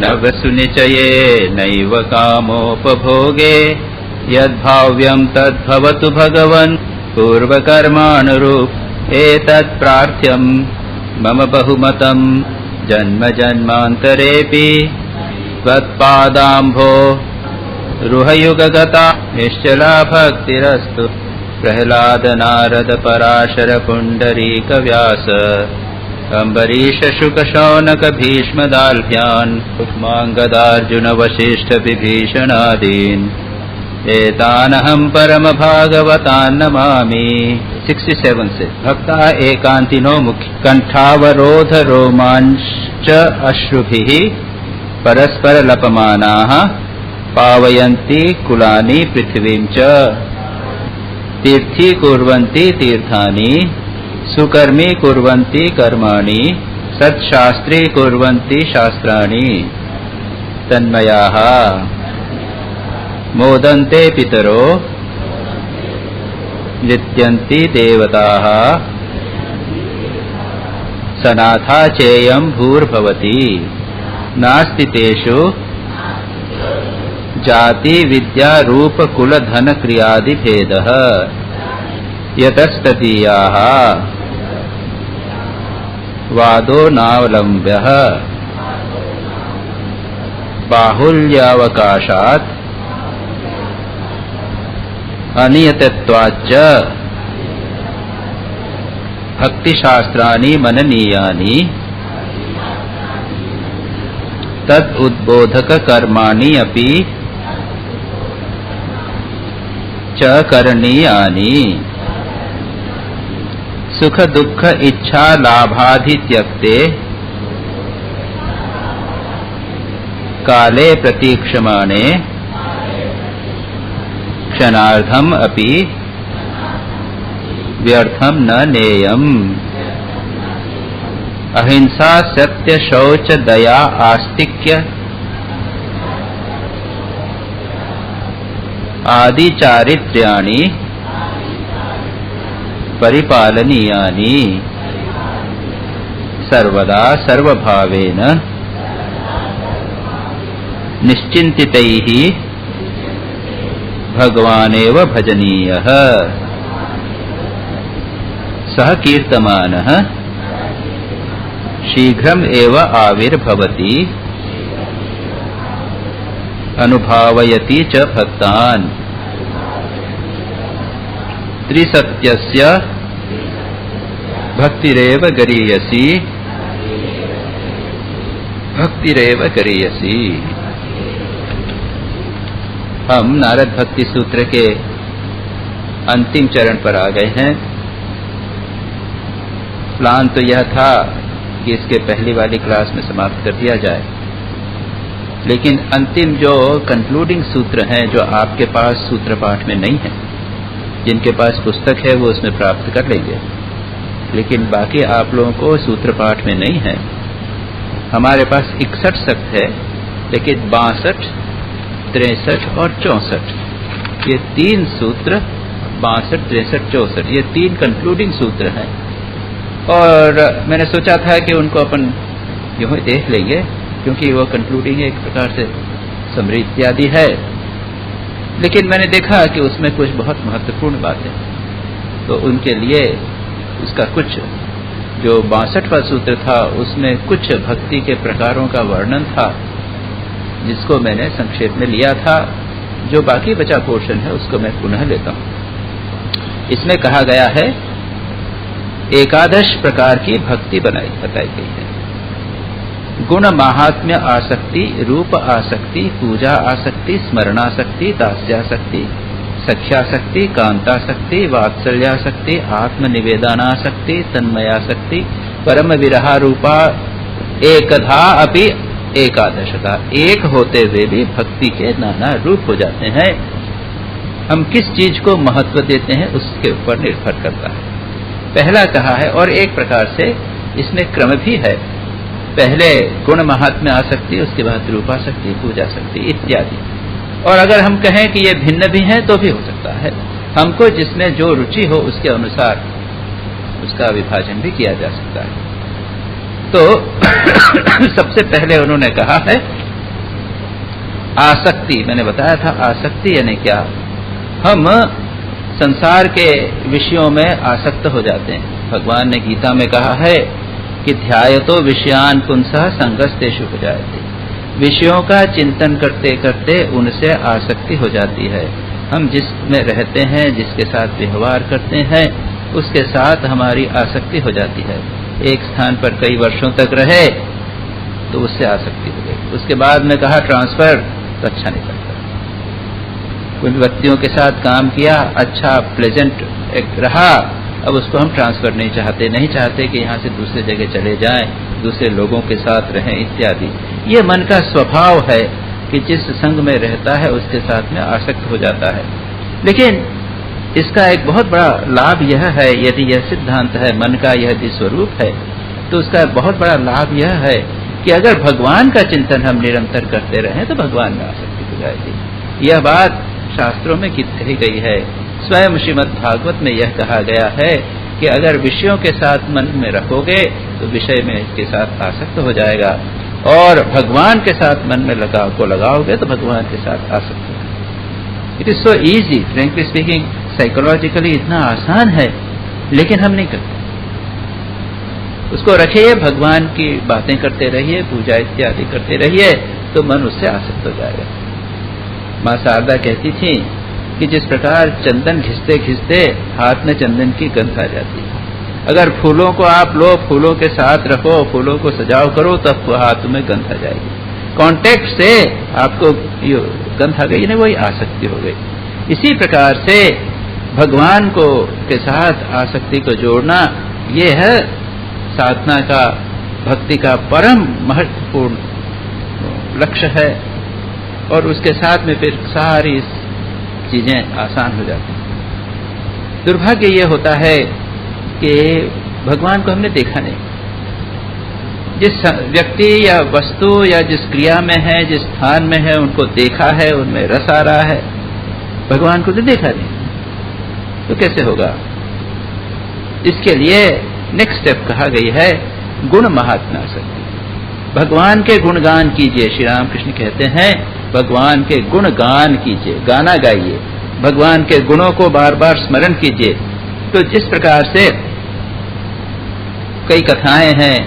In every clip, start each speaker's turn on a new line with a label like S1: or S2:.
S1: नवसुनिचये नैव कामोपभोगे यद्भाव्यं तद्भवतु भगवन् पूर्वकर्मानुरूप एतत् प्रार्थ्यं मम बहुमतं जन्म जन्मान्तरेऽपि त्वत्पादाम्भो रुहयुगगता निश्चला भक्तिरस्तु। प्रह्लाद नारद पराशर पुण्डरीक व्यास अम्बरीश शुक शौनक भीष्म दाल्भ्यान् कुष्माङ्गदार्जुन वसिष्ठ विभीषणादीन् एतानहं परम भागवतान् नमामि। 67 से भक्ता एकांतिनो मुख्य कंठावरोध रोमांच अश्रुभिः परस्पर लपमानाः पावयन्ति कुलानि पृथिवीं च तीर्थी कुर्वन्ति तीर्थानि सुकर्मी कुर्वन्ति कर्माणि सत्शास्त्री कुर्वन्ति शास्त्राणि तन्मयाः मोदन्ते पितरो नृत्यन्ति देवताः सनाथा चेयं भूर्भवति नास्ति तेषु जाति विद्या रूप कुल धन क्रियादि भेदः यतस्तदीयाः वादो नावलम्ब्यः बाहुल्यावकाशात् अनियतत्वाच्च भक्तिशास्त्राणि मननीयानि तद् उद्बोधक कर्माणि अपि च करणीयानि। सुख दुःख इच्छा लाभादि त्यक्ते काले प्रतीक्षमाणे क्षणार्धम अपि व्यर्थम न नेयम्। अहिंसा सत्य शौच दया आस्तिक्य आदि चारित्र्याणि परिपालनीयानि सर्वदा सर्वभावेन निश्चिन्तितैः भगवानेव भजनीयः सः कीर्तमानः शीघ्रम् एव आविर्भवति अनुभावयति च भक्तान्। त्रिसत्यस्य भक्तिरेव गरीयसी भक्तिरेव गरीयसी। हम नारद भक्ति सूत्र के अंतिम चरण पर आ गए हैं। प्लान तो यह था कि इसके पहली वाली क्लास में समाप्त कर दिया जाए, लेकिन अंतिम जो कंक्लूडिंग सूत्र हैं जो आपके पास सूत्र पाठ में नहीं है, जिनके पास पुस्तक है वो उसमें प्राप्त कर लेंगे, लेकिन बाकी आप लोगों को सूत्र पाठ में नहीं है। हमारे पास 61 सक्त है, लेकिन 62, 63 और 64 ये 3 सूत्र 62, 63, 64 ये 3 कंक्लूडिंग सूत्र हैं। और मैंने सोचा था कि उनको अपन यूं ही देख लेंगे, क्योंकि वो कंक्लूडिंग एक प्रकार से समरी इत्यादि है, लेकिन मैंने देखा कि उसमें कुछ बहुत महत्वपूर्ण बातें, तो उनके लिए उसका कुछ जो 62वां सूत्र था उसमें कुछ भक्ति के प्रकारों का वर्णन था, जिसको मैंने संक्षेप में लिया था। जो बाकी बचा पोर्शन है उसको मैं पुनः लेता हूं। इसमें कहा गया है एकादश प्रकार की भक्ति बताई गई है। गुण महात्म्य आसक्ति, रूप आसक्ति, पूजा आसक्ति, स्मरणासक्ति, दास्यासक्ति, सख्यासक्ति, कांतासक्ति, वात्सल्यासक्ति, आत्मनिवेदनासक्ति, तन्मयासक्ति, परम विरहा रूपा एकधा अपि एकादशता। एक होते हुए भी भक्ति के नाना रूप हो जाते हैं। हम किस चीज को महत्व देते हैं उसके ऊपर निर्भर करता है। पहला कहा है, और एक प्रकार से इसमें क्रम भी है, पहले गुण महात्म्य आसक्ति, उसके बाद रूपासक्ति, पूजासक्ति इत्यादि। और अगर हम कहें कि ये भिन्न भी हैं तो भी हो सकता है, हमको जिसमें जो रुचि हो उसके अनुसार उसका विभाजन भी किया जा सकता है। तो सबसे पहले उन्होंने कहा है आसक्ति, मैंने बताया था आसक्ति यानी क्या, हम संसार के विषयों में आसक्त हो जाते हैं। भगवान ने गीता में कहा है कि ध्यायतो विषयान पुंसः संगस्तेषु उपजायते, विषयों का चिंतन करते करते उनसे आसक्ति हो जाती है। हम जिसमें रहते हैं, जिसके साथ व्यवहार करते हैं, उसके साथ हमारी आसक्ति हो जाती है। एक स्थान पर कई वर्षों तक रहे तो उससे आसक्ति हो गई, उसके बाद में कहा ट्रांसफर, तो अच्छा नहीं लगता। कुछ व्यक्तियों के साथ काम किया, अच्छा प्लेजेंट रहा, अब उसको हम ट्रांसफर नहीं चाहते, नहीं चाहते कि यहाँ से दूसरे जगह चले जाएं, दूसरे लोगों के साथ रहें इत्यादि। ये मन का स्वभाव है कि जिस संग में रहता है उसके साथ में आसक्त हो जाता है। लेकिन इसका एक बहुत बड़ा लाभ यह है, यदि यह सिद्धांत है, मन का यह स्वरूप है, तो उसका बहुत बड़ा लाभ यह है कि अगर भगवान का चिंतन हम निरंतर करते रहें तो भगवान में आसक्ति हो जाएगी। यह बात शास्त्रों में कही गई है। स्वयं श्रीमद् भागवत में यह कहा गया है कि अगर विषयों के साथ मन में रखोगे तो विषय में इसके साथ आसक्त हो जाएगा, और भगवान के साथ मन में लगाओगे तो भगवान के साथ आसक्त हो जाएगा। It is so easy, frankly speaking, psychologically इतना आसान है, लेकिन हम नहीं करते। उसको रखिए, भगवान की बातें करते रहिए, पूजा इत्यादि करते रहिए, तो मन उससे आसक्त हो जाएगा। माँ शारदा कहती थी कि जिस प्रकार चंदन घिसते घिसते हाथ में चंदन की गंध आ जाती है, अगर फूलों को आप लो, फूलों के साथ रखो, फूलों को सजाव करो, तब तो हाथ में गंध आ जाएगी। कांटेक्ट से आपको गंध आ गई, नहीं वही आसक्ति हो गई। इसी प्रकार से भगवान को के साथ आसक्ति को जोड़ना, ये है साधना का, भक्ति का परम महत्वपूर्ण लक्ष्य है, और उसके साथ में फिर सारी चीजें आसान हो जाती हैं। दुर्भाग्य ये होता है कि भगवान को हमने देखा नहीं। जिस व्यक्ति या वस्तु या जिस क्रिया में है, जिस स्थान में है, उनको देखा है, उनमें रस आ रहा है, भगवान को तो देखा नहीं, तो कैसे होगा? इसके लिए नेक्स्ट स्टेप कहा गई है गुण महात्म्य आसक्ति। भगवान के गुणगान कीजिए। श्री राम कृष्ण कहते हैं भगवान के गुणगान कीजिए, गाना गाइए, भगवान के गुणों को बार बार स्मरण कीजिए। तो जिस प्रकार से कई कथाएं हैं,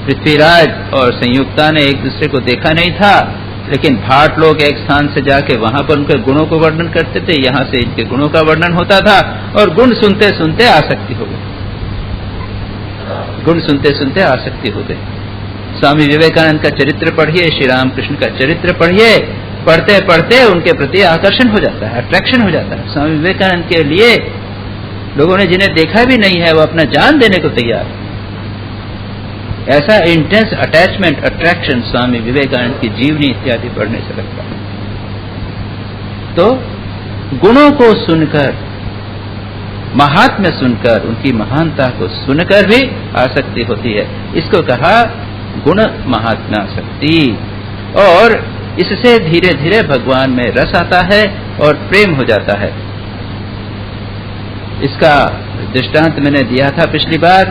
S1: पृथ्वीराज और संयुक्ता ने एक दूसरे को देखा नहीं था, लेकिन भाट लोग एक स्थान से जाके वहां पर उनके गुणों को वर्णन करते थे, यहां से इनके गुणों का वर्णन होता था, और गुण सुनते सुनते आसक्ति हो गई, गुण सुनते सुनते आसक्ति हो गई। स्वामी विवेकानंद का चरित्र पढ़िए, श्री राम कृष्ण का चरित्र पढ़िए, पढ़ते पढ़ते उनके प्रति आकर्षण हो जाता है, अट्रैक्शन हो जाता है। स्वामी विवेकानंद के लिए लोगों ने जिन्हें देखा भी नहीं है, वो अपना जान देने को तैयार है। ऐसा intense attachment, attraction Swami Vivekananda की जीवनी इत्यादि पढ़ने से लगता है। तो गुणों को सुनकर, महात्म्य सुनकर, उनकी महानता को सुनकर भी आसक्ति होती है। इसको कहा गुण महात्म्य आसक्ति, और इससे धीरे धीरे भगवान में रस आता है और प्रेम हो जाता है। इसका दृष्टांत मैंने दिया था पिछली बार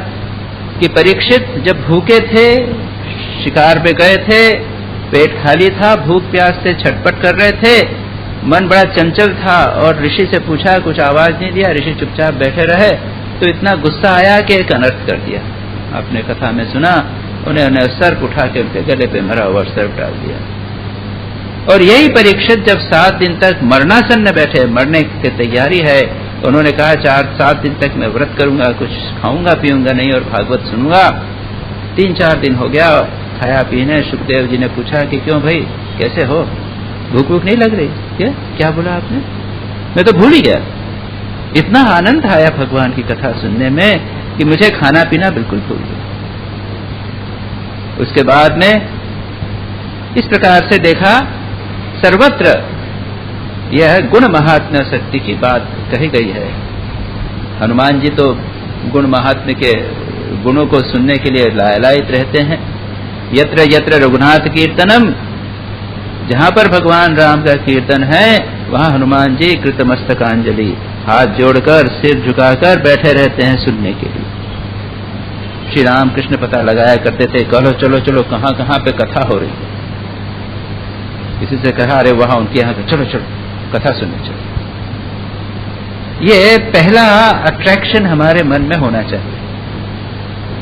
S1: कि परीक्षित जब भूखे थे, शिकार पे गए थे, पेट खाली था, भूख प्यास से छटपट कर रहे थे, मन बड़ा चंचल था, और ऋषि से पूछा, कुछ आवाज नहीं दिया, ऋषि चुपचाप बैठे रहे। तो इतना गुस्सा आया कि एक अनर्थ कर दिया। आपने कथा में सुना, उन्होंने सर्प उठा के उनके गले पे मरा हुआ सर्प डाल दिया। और यही परीक्षित जब 7 दिन तक मरणासन्न बैठे, मरने की तैयारी है, उन्होंने कहा 4-7 दिन तक मैं व्रत करूंगा, कुछ खाऊंगा पीऊंगा नहीं और भागवत सुनूंगा। 3-4 दिन हो गया खाया पीने। सुखदेव जी ने पूछा कि क्यों भाई, कैसे हो, भूख भूख नहीं लग रही? क्या बोला आपने? मैं तो भूल ही गया। इतना आनंद आया भगवान की कथा सुनने में कि मुझे खाना पीना बिल्कुल भूल गया। उसके बाद में इस प्रकार से देखा, सर्वत्र यह गुण महात्म्य शक्ति की बात कही गई है। हनुमान जी तो गुण महात्म्य के गुणों को सुनने के लिए लालायित रहते हैं। यत्र यत्र रघुनाथ कीर्तनम, जहां पर भगवान राम का कीर्तन है वहां हनुमान जी कृतमस्तकांजलि, हाथ जोड़कर सिर झुकाकर बैठे रहते हैं सुनने के लिए। श्री राम कृष्ण पता लगाया करते थे, कहो चलो चलो कहां कहां पे कथा हो रही है। किसी से कहा अरे वहां उनके यहाँ तो चलो चलो कथा सुनने चलो। ये पहला अट्रैक्शन हमारे मन में होना चाहिए।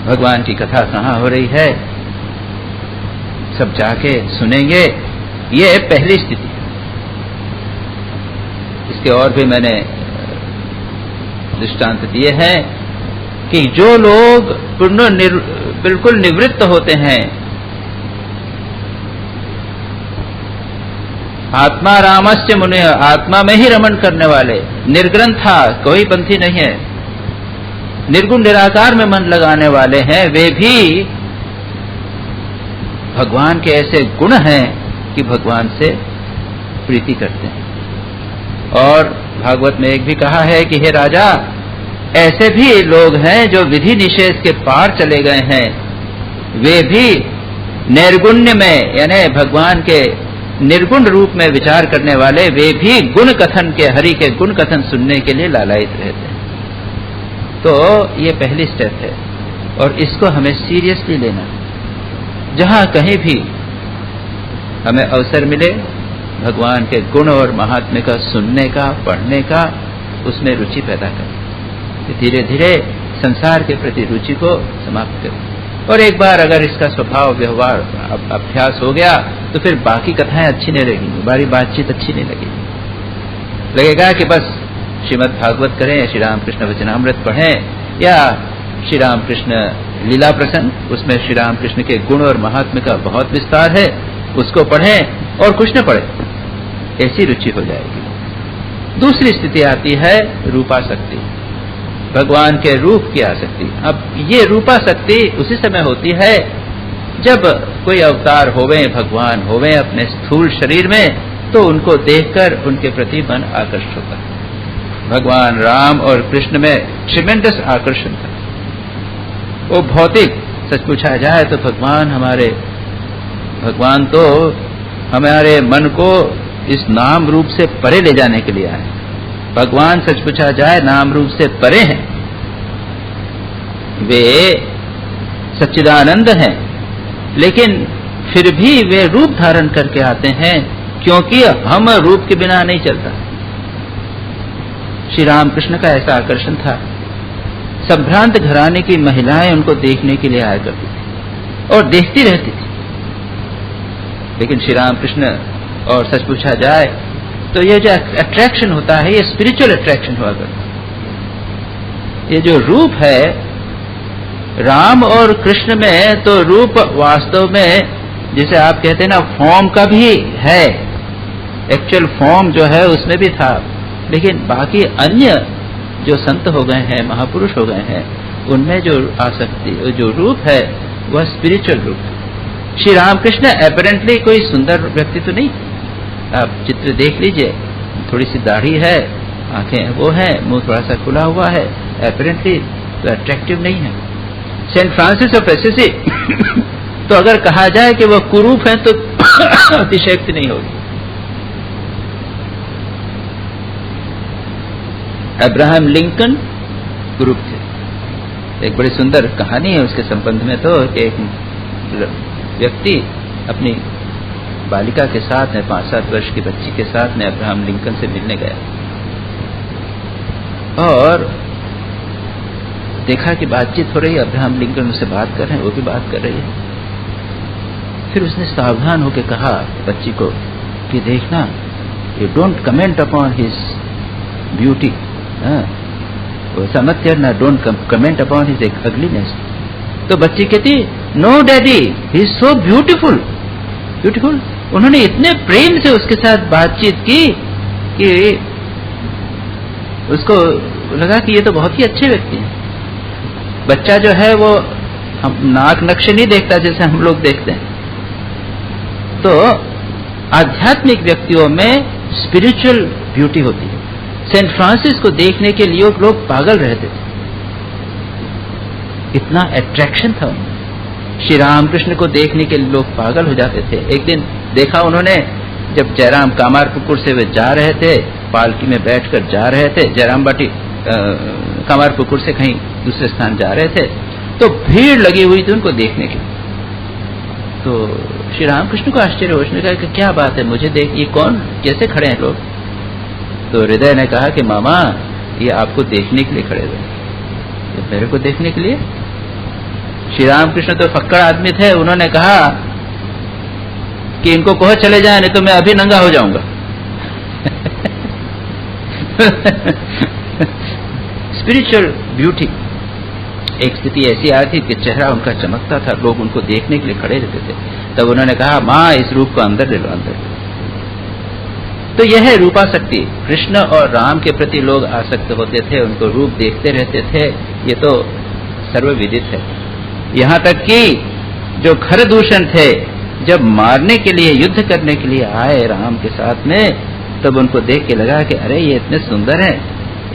S1: भगवान की कथा कहाँ हो रही है, सब जाके सुनेंगे, ये पहली स्थिति है। इसके और भी मैंने दृष्टांत दिए हैं कि जो लोग बिल्कुल निवृत्त होते हैं, आत्मा रामस्य मुने, आत्मा में ही रमण करने वाले, निर्ग्रंथा, कोई पंथी नहीं है, निर्गुण निराकार में मन लगाने वाले हैं, वे भी भगवान के ऐसे गुण हैं कि भगवान से प्रीति करते हैं। और भागवत में एक भी कहा है कि हे राजा, ऐसे भी लोग हैं जो विधि निषेध के पार चले गए हैं, वे भी निर्गुण्य में यानी भगवान के निर्गुण रूप में विचार करने वाले, वे भी गुण कथन के, हरि के गुण कथन सुनने के लिए लालायित रहते हैं। तो ये पहली स्टेप है और इसको हमें सीरियसली लेना। जहां कहीं भी हमें अवसर मिले भगवान के गुण और महात्म्य का सुनने का, पढ़ने का, उसमें रुचि पैदा करें। धीरे धीरे संसार के प्रति रुचि को समाप्त करें। और एक बार अगर इसका स्वभाव व्यवहार अभ्यास हो गया तो फिर बाकी कथाएं अच्छी नहीं लगेंगी, बारी बातचीत अच्छी नहीं लगेगी। लगेगा कि बस श्रीमद् भागवत करें, श्री रामकृष्ण वचनामृत पढ़ें या श्री रामकृष्ण लीला प्रसंग, उसमें श्री रामकृष्ण के गुण और महात्म्य का बहुत विस्तार है, उसको पढ़ें और कुछ न पढ़ें, ऐसी रुचि हो जाएगी। दूसरी स्थिति आती है रूपासक्ति, भगवान के रूप की आसक्ति। अब ये रूपासक्ति उसी समय होती है जब कोई अवतार होवे, भगवान होवे अपने स्थूल शरीर में, तो उनको देखकर उनके प्रति मन आकर्षित होता है। भगवान राम और कृष्ण में ट्रिमेंडस आकर्षण था। वो भौतिक, सच पूछा जाए तो भगवान तो हमारे मन को इस नाम रूप से परे ले जाने के लिए आए। भगवान सच पूछा जाए नाम रूप से परे हैं, वे सच्चिदानंद हैं, लेकिन फिर भी वे रूप धारण करके आते हैं, क्योंकि हम रूप के बिना नहीं चलता। श्री रामकृष्ण का ऐसा आकर्षण था। संभ्रांत घराने की महिलाएं उनको देखने के लिए आया करती थी और देखती रहती थी। लेकिन श्री रामकृष्ण, और सच पूछा जाए तो ये जो अट्रैक्शन होता है, ये स्पिरिचुअल अट्रैक्शन हुआ करता है। ये जो रूप है राम और कृष्ण में, तो रूप वास्तव में जिसे आप कहते हैं ना फॉर्म का भी है, एक्चुअल फॉर्म जो है उसमें भी था, लेकिन बाकी अन्य जो संत हो गए हैं, महापुरुष हो गए हैं, उनमें जो आसक्ति, जो रूप है वह स्पिरिचुअल रूप है। श्री रामकृष्ण एपरेंटली कोई सुंदर व्यक्ति तो नहीं, आप चित्र देख लीजिए, थोड़ी सी दाढ़ी है, आंखें वो है, मुंह थोड़ा सा खुला हुआ है, एपरेंटली तो अट्रैक्टिव नहीं है। सेंट फ्रांसिस ऑफ एसिसी तो अगर कहा जाए कि वह कुरूप है तो अतिशयोक्ति नहीं होगी। अब्राहम लिंकन कुरूप थे। एक बड़ी सुंदर कहानी है उसके संबंध में, तो एक व्यक्ति अपनी बालिका के साथ में, 5-7 वर्ष की बच्ची के साथ में अब्राहम लिंकन से मिलने गया और देखा कि बातचीत हो रही है, अब्राहम लिंकन उससे बात कर रहे हैं, वो भी बात कर रही है। फिर उसने सावधान होकर कहा बच्ची को कि देखना, you don't comment upon his beauty, ऐसा मत करना, don't comment upon his ugliness. तो बच्ची कहती no daddy, he is so beautiful, beautiful. उन्होंने इतने प्रेम से उसके साथ बातचीत की कि उसको लगा कि ये तो बहुत ही अच्छे व्यक्ति हैं। बच्चा जो है वो हम नाक नक्शे नहीं देखता जैसे हम लोग देखते हैं। तो आध्यात्मिक व्यक्तियों में स्पिरिचुअल ब्यूटी होती है। सेंट फ्रांसिस को देखने के लिए लोग पागल रहते थे, इतना अट्रैक्शन था उनमें। श्री रामकृष्ण को देखने के लिए लोग पागल हो जाते थे। एक दिन देखा उन्होंने, जब जयराम कामारपुकुर से वे जा रहे थे, पालकी में बैठकर जा रहे थे, जयराम बाटी कामारपुकुर से कहीं दूसरे स्थान जा रहे थे, तो भीड़ लगी हुई थी उनको देखने के लिए। तो श्री रामकृष्ण को आश्चर्य हो, उसने कहा कि क्या बात है, मुझे देख, ये कौन, कैसे खड़े हैं लोग? तो हृदय ने कहा कि मामा ये आपको देखने के लिए खड़े हुए, तो मेरे को देखने के लिए? श्री रामकृष्ण तो फक्कड़ आदमी थे, उन्होंने कहा कि इनको कहो चले जाए, नहीं तो मैं अभी नंगा हो जाऊंगा। स्पिरिचुअल ब्यूटी, एक स्थिति ऐसी आई थी कि चेहरा उनका चमकता था, लोग उनको देखने के लिए खड़े रहते थे। तब उन्होंने कहा माँ इस रूप को अंदर ले लो, अंदर ले लो। तो यह है रूपासक्ति। कृष्ण और राम के प्रति लोग आसक्त होते थे, उनको रूप देखते रहते थे, ये तो सर्वविदित है। यहाँ तक कि जो खरदूषण थे, जब मारने के लिए, युद्ध करने के लिए आए राम के साथ में, तब उनको देख के लगा कि अरे ये इतने सुंदर हैं,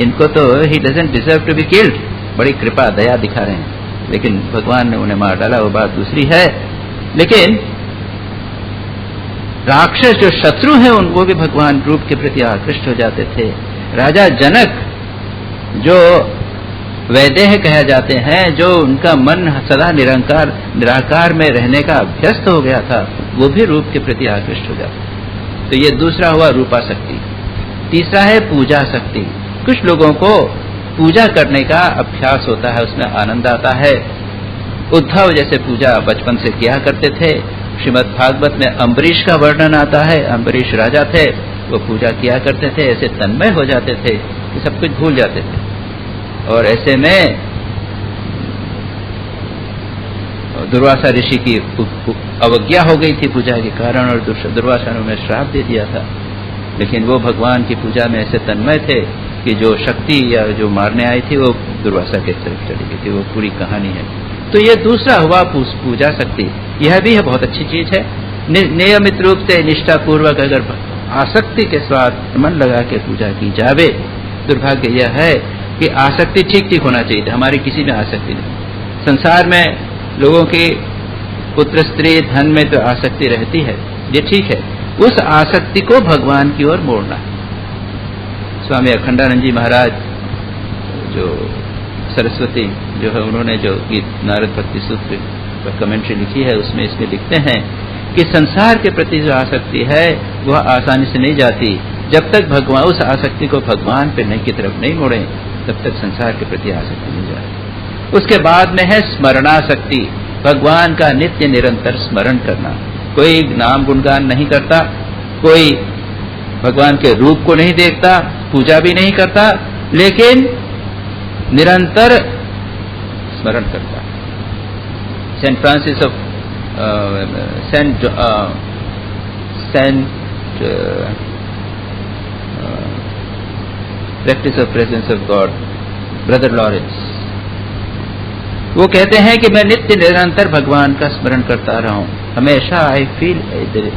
S1: इनको तो he doesn't deserve to be killed, बड़ी कृपा दया दिखा रहे हैं, लेकिन भगवान ने उन्हें मार डाला, वो बात दूसरी है। लेकिन राक्षस जो शत्रु हैं उनको भी भगवान रूप के प्रति आकृष्ट हो जाते थे। राजा जनक जो वैदेह कहे जाते हैं, जो उनका मन सदा निराकार में रहने का अभ्यस्त हो गया था, वो भी रूप के प्रति आकृष्ट हो जाते। तो ये दूसरा हुआ रूपाशक्ति। तीसरा है पूजा शक्ति। कुछ लोगों को पूजा करने का अभ्यास होता है, उसमें आनंद आता है। उद्धव जैसे पूजा बचपन से किया करते थे। श्रीमद् भागवत में अम्बरीश का वर्णन आता है, अम्बरीश राजा थे, वो पूजा किया करते थे, ऐसे तन्मय हो जाते थे कि सब कुछ भूल जाते थे। और ऐसे में दुर्वासा ऋषि की अवज्ञा हो गई थी पूजा के कारण, और दुर्वासा ने उन्हें श्राप दे दिया था। लेकिन वो भगवान की पूजा में ऐसे तन्मय थे कि जो शक्ति या जो मारने आई थी वो दुर्वासा के तरफ चली गई थी। वो पूरी कहानी है। तो ये दूसरा हुआ पूजा शक्ति। यह भी है बहुत अच्छी चीज है। नियमित रूप से निष्ठा पूर्वक अगर आसक्ति के साथ मन लगा के पूजा की जावे। दुर्भाग्य यह है कि आसक्ति ठीक ठीक होना चाहिए, हमारी किसी में आसक्ति नहीं। संसार में लोगों की पुत्र स्त्री धन में तो आसक्ति रहती है, ये ठीक है। उस आसक्ति को भगवान की ओर मोड़ना है। स्वामी अखंडानंद जी महाराज जो सरस्वती जो है, उन्होंने जो गीत नारद भक्ति सूत्र पर कमेंट्री लिखी है, उसमें इसमें लिखते हैं कि संसार के प्रति जो आसक्ति है वह आसानी से नहीं जाती। जब तक भगवान उस आसक्ति को भगवान पे की तरफ नहीं मोड़े, तब तक संसार के प्रति आसक्ति नहीं जाती। उसके बाद में है स्मरणासक्ति, भगवान का नित्य निरंतर स्मरण करना। कोई नाम गुणगान नहीं करता, कोई भगवान के रूप को नहीं देखता, पूजा भी नहीं करता, लेकिन निरंतर स्मरण करता। Saint Francis of practice of presence of God, Brother Lawrence, वो कहते हैं कि मैं नित्य निरंतर भगवान का स्मरण करता रहा हूं, हमेशा I feel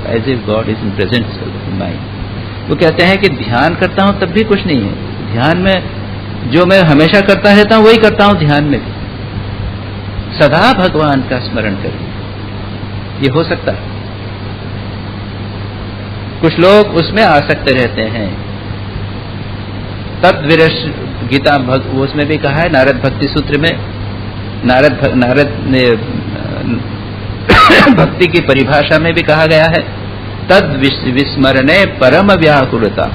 S1: as if God is in present in mind. वो कहते हैं कि ध्यान करता हूं तब भी कुछ नहीं है, ध्यान में जो मैं हमेशा करता रहता हूं वही करता हूं, ध्यान में भी सदा भगवान का स्मरण करें, ये हो सकता है। कुछ लोग उसमें आसक्त रहते हैं। तद्विरस गीता उसमें भी कहा है, नारद भक्ति सूत्र में नारद ने भक्ति की परिभाषा में भी कहा गया है, तद विस्मरणे परम व्याकुलता,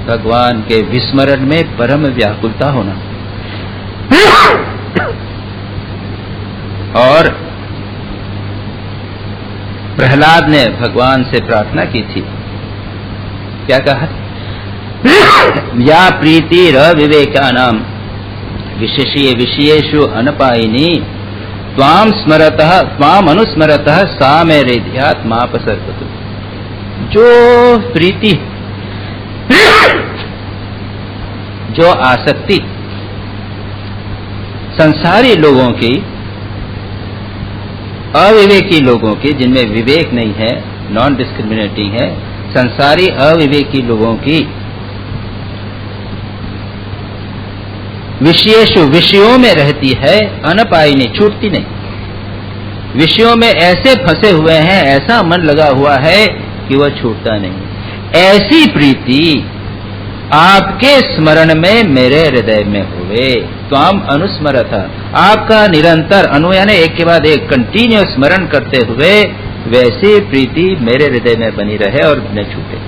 S1: भगवान के विस्मरण में परम व्याकुलता होना। और प्रहलाद ने भगवान से प्रार्थना की थी, क्या कहा? या प्रीति रविवेकानाम विशेषीय विषयेषु अनपायिनी त्वाम स्मरतः त्वाम अनुस्मरतः सा मे हृदयात् मापसर्पतु। जो प्रीति, जो आसक्ति संसारी लोगों की, अविवेकी लोगों की, जिनमें विवेक नहीं है, नॉन डिस्क्रिमिनेटिंग है, संसारी अविवेकी लोगों की विषयों में रहती है, अनपायिनी, छूटती नहीं। विषयों में ऐसे फंसे हुए हैं, ऐसा मन लगा हुआ है कि वह छूटता नहीं। ऐसी प्रीति आपके स्मरण में मेरे हृदय में हो हुए। त्वाम अनुस्मरथ, आपका निरंतर अनु यानी एक के बाद एक कंटिन्यूअस स्मरण करते हुए वैसी प्रीति मेरे हृदय में बनी रहे और न छूटे।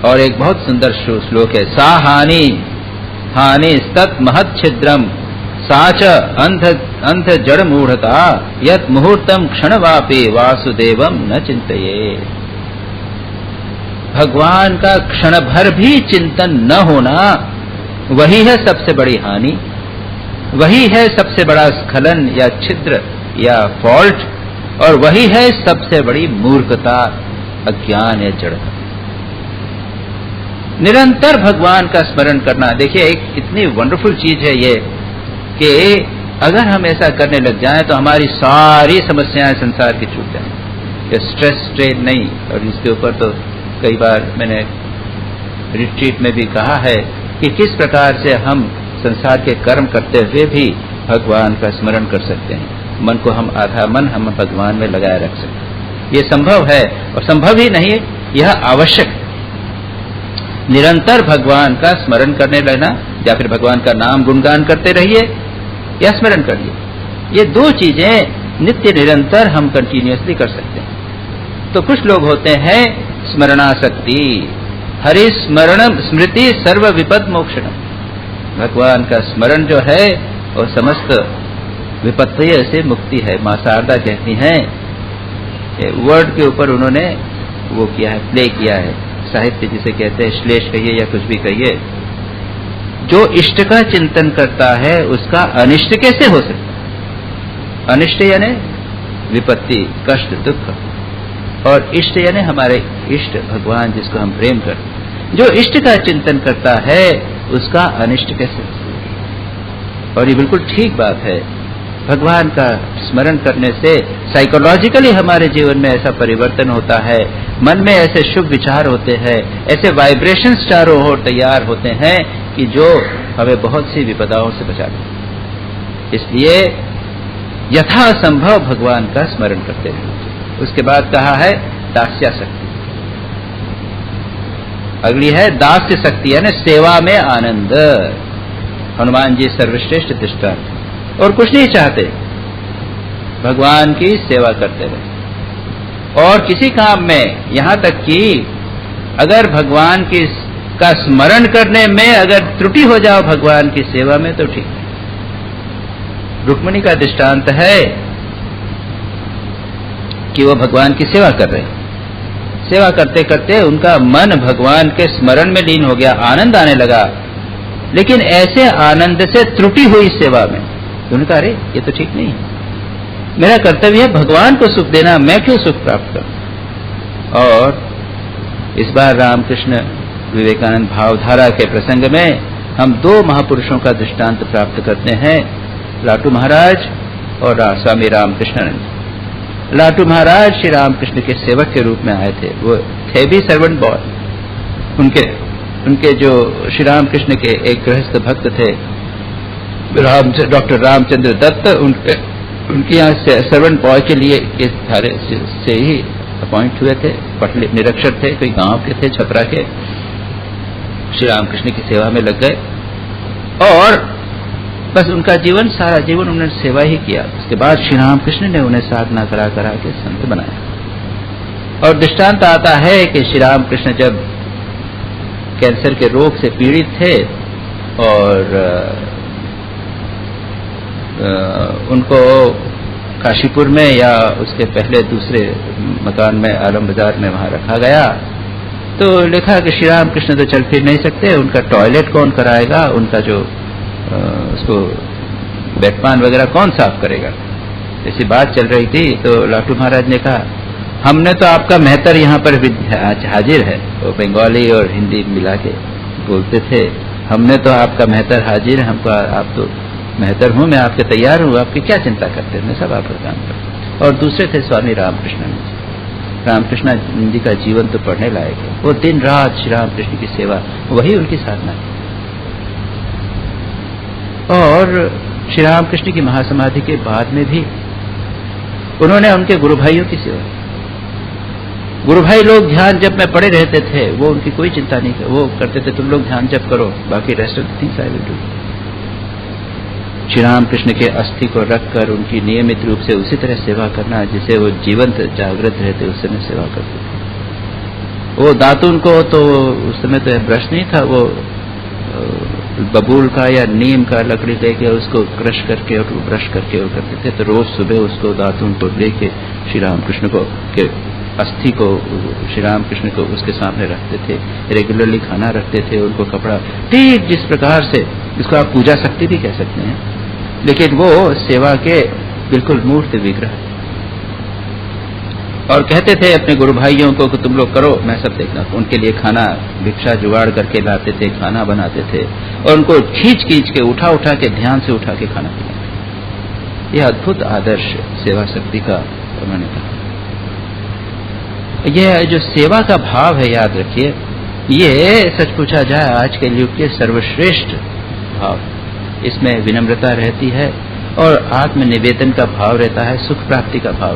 S1: और एक बहुत सुंदर श्लोक है, सा हानि हानि तत् महत् छिद्रम साच अंध जड़ मूढ़ता यत मुहूर्तम क्षणवापि वासुदेवम न चिंतये। भगवान का क्षण भर भी चिंतन न होना वही है सबसे बड़ी हानि, वही है सबसे बड़ा स्खलन या छिद्र या फॉल्ट, और वही है सबसे बड़ी मूर्खता, अज्ञान या जड़ता। निरंतर भगवान का स्मरण करना, देखिए एक इतनी वंडरफुल चीज है ये कि अगर हम ऐसा करने लग जाएं तो हमारी सारी समस्याएं संसार की छूट जाएं। ये स्ट्रेस स्ट्रेन नहीं। और इसके ऊपर तो कई बार मैंने रिट्रीट में भी कहा है कि किस प्रकार से हम संसार के कर्म करते हुए भी भगवान का स्मरण कर सकते हैं। मन को हम आधा मन हम भगवान में लगाए रख सकते हैं। ये संभव है, और संभव ही नहीं, यह आवश्यक है। निरंतर भगवान का स्मरण करने लगना, या फिर भगवान का नाम गुणगान करते रहिए या स्मरण करिए। ये दो चीजें नित्य निरंतर हम कंटिन्यूअसली कर सकते हैं। तो कुछ लोग होते हैं स्मरणासक्ति, हरि स्मरणम स्मृति सर्व विपद मोक्षणम। भगवान का स्मरण जो है वो समस्त विपत्तियों से मुक्ति है। मां शारदा कहती हैं, वर्ड के ऊपर उन्होंने वो किया है, प्ले किया है, साहित्य जिसे कहते हैं, श्लेष कहिए या कुछ भी कहिए। जो इष्ट का चिंतन करता है उसका अनिष्ट कैसे हो सकता है? अनिष्ट यानी विपत्ति, कष्ट, दुख, और इष्ट यानी हमारे इष्ट भगवान जिसको हम प्रेम करते हैं। जो इष्ट का चिंतन करता है उसका अनिष्ट कैसे हो सकता है? और ये बिल्कुल ठीक बात है। भगवान का स्मरण करने से साइकोलॉजिकली हमारे जीवन में ऐसा परिवर्तन होता है, मन में ऐसे शुभ विचार होते हैं, ऐसे वाइब्रेशंस चारों ओर तैयार होते हैं कि जो हमें बहुत सी विपदाओं से बचाते हैं। इसलिए यथासंभव भगवान का स्मरण करते हैं। उसके बाद कहा है दास्याशक्ति, अगली है दास्य शक्ति यानी सेवा में आनंद। हनुमान जी सर्वश्रेष्ठ दृष्टांत, और कुछ नहीं चाहते, भगवान की सेवा करते रहे। और किसी काम में, यहां तक कि अगर भगवान की का स्मरण करने में अगर त्रुटि हो जाओ भगवान की सेवा में तो ठीक है। रुक्मिणी का दृष्टांत है कि वो भगवान की सेवा कर रहे हैं। सेवा करते करते उनका मन भगवान के स्मरण में लीन हो गया, आनंद आने लगा, लेकिन ऐसे आनंद से त्रुटि हुई सेवा में। उन्होंने कहा, अरे ये तो ठीक नहीं है, मेरा कर्तव्य है भगवान को सुख देना, मैं क्यों सुख प्राप्त करूं। और इस बार रामकृष्ण विवेकानंद भावधारा के प्रसंग में हम दो महापुरुषों का दृष्टांत प्राप्त करते हैं, लाटू महाराज और स्वामी रामकृष्णानंद। लाटू महाराज श्री रामकृष्ण के सेवक के रूप में आए थे। वो थे भी सर्वेंट बॉय। उनके जो श्री रामकृष्ण के एक गृहस्थ भक्त थे डॉक्टर रामचंद्र दत्त, उनके यहाँ से सर्वेंट बॉय के लिए इस धारे से ही अपॉइंट हुए थे। पटले निरक्षर थे, कोई गांव के थे, छपरा के। श्री रामकृष्ण की सेवा में लग गए और बस उनका जीवन, सारा जीवन उन्होंने सेवा ही किया। उसके बाद श्री रामकृष्ण ने उन्हें साधना करा करा के संत बनाया। और दृष्टांत आता है कि श्री रामकृष्ण जब कैंसर के रोग से पीड़ित थे और उनको काशीपुर में या उसके पहले दूसरे मकान में आलम बाजार में वहां रखा गया, तो लिखा कि श्री रामकृष्ण तो चल फिर नहीं सकते, उनका टॉयलेट कौन कराएगा, उनका जो उसको बेडपान वगैरह कौन साफ करेगा। ऐसी बात चल रही थी। तो लाटू महाराज ने कहा, हमने तो आपका मेहतर यहाँ पर हाजिर है। वो बंगाली और हिंदी मिला के बोलते थे, हमने तो आपका मेहतर हाजिर है, हमको आप तो मेहतर हूं, मैं आपके तैयार हूं, आपकी क्या चिंता करते हैं, मैं सब आपका काम करता। और दूसरे थे स्वामी रामकृष्ण जी। रामकृष्ण जी का जीवन तो पढ़ने लायक है। वो दिन रात श्री रामकृष्ण की सेवा, वही उनकी साधना है। और श्री रामकृष्ण की महासमाधि के बाद में भी उन्होंने उनके गुरु भाइयों की सेवा, गुरु भाई लोग ध्यान जब में पड़े रहते थे, वो उनकी कोई चिंता नहीं, वो करते थे तुम लोग ध्यान जब करो, बाकी rest of the things I will do. Shri Ram Krishna के अस्थि को रखकर उनकी नियमित रूप से उसी तरह सेवा करना जिसे वो जीवंत जागृत रहते उस समय सेवा करते थे। वो दातुन को तो उस समय तो ब्रश नहीं था, वो बबूल का या नीम का लकड़ी लेके उसको क्रश करके और ब्रश करके वो करते थे। तो रोज सुबह उसको दातुन को लेके श्री राम कृष्ण को के अस्थि को श्री राम कृष्ण को उसके सामने रखते थे, रेगुलरली खाना रखते थे, उनको कपड़ा, ठीक जिस प्रकार से इसको आप पूजा शक्ति भी कह सकते हैं, लेकिन वो सेवा के बिल्कुल मूर्त विग्रह। और कहते थे अपने गुरु भाइयों को कि तुम लोग करो, मैं सब देखना। उनके लिए खाना भिक्षा जुगाड़ करके लाते थे, खाना बनाते थे और उनको खींच खींच के उठा उठा के ध्यान से उठा के खाना खिलाते। यह अद्भुत आदर्श सेवा शक्ति का उन्होंने कहा। यह जो सेवा का भाव है, याद रखिए, ये सच पूछा जाए आज के युग के सर्वश्रेष्ठ भाव। इसमें विनम्रता रहती है और आत्मनिवेदन का भाव रहता है, सुख प्राप्ति का भाव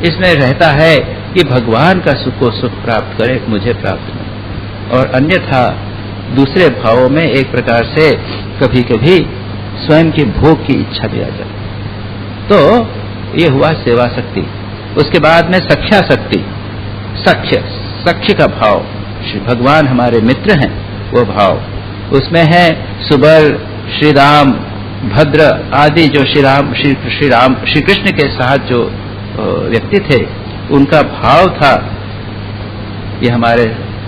S1: इसमें रहता है कि भगवान का सुख को सुख प्राप्त करे, मुझे प्राप्त हो। और अन्यथा दूसरे भावों में एक प्रकार से कभी कभी स्वयं के भोग की इच्छा भी आ जाती। तो ये हुआ सेवा शक्ति। उसके बाद में सख्या शक्ति, सख्य का भाव, श्री भगवान हमारे मित्र हैं, वो भाव उसमें है। सुबल, श्री राम, भद्र आदि जो श्री कृष्ण के साथ जो व्यक्ति थे, उनका भाव था ये हमारे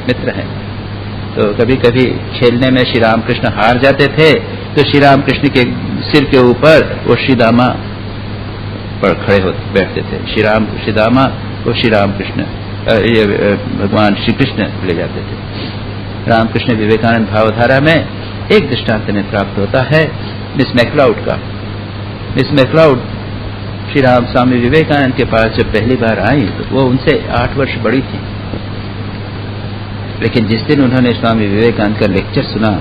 S1: मित्र हैं। तो कभी कभी खेलने में श्री राम कृष्ण हार जाते थे तो श्री राम कृष्ण के सिर के ऊपर वो श्री दामा पर खड़े होते बैठते थे। श्री दामा को श्री राम कृष्ण भगवान श्री कृष्ण ले जाते थे। रामकृष्ण विवेकानंद भावधारा में एक दृष्टांत में प्राप्त होता है मिस मैक्लाउड का। मिस मैक्लाउड श्री राम स्वामी विवेकानंद के पास जब पहली बार आई तो वो उनसे 8 वर्ष बड़ी थी, लेकिन जिस दिन उन्होंने स्वामी विवेकानंद का लेक्चर सुना,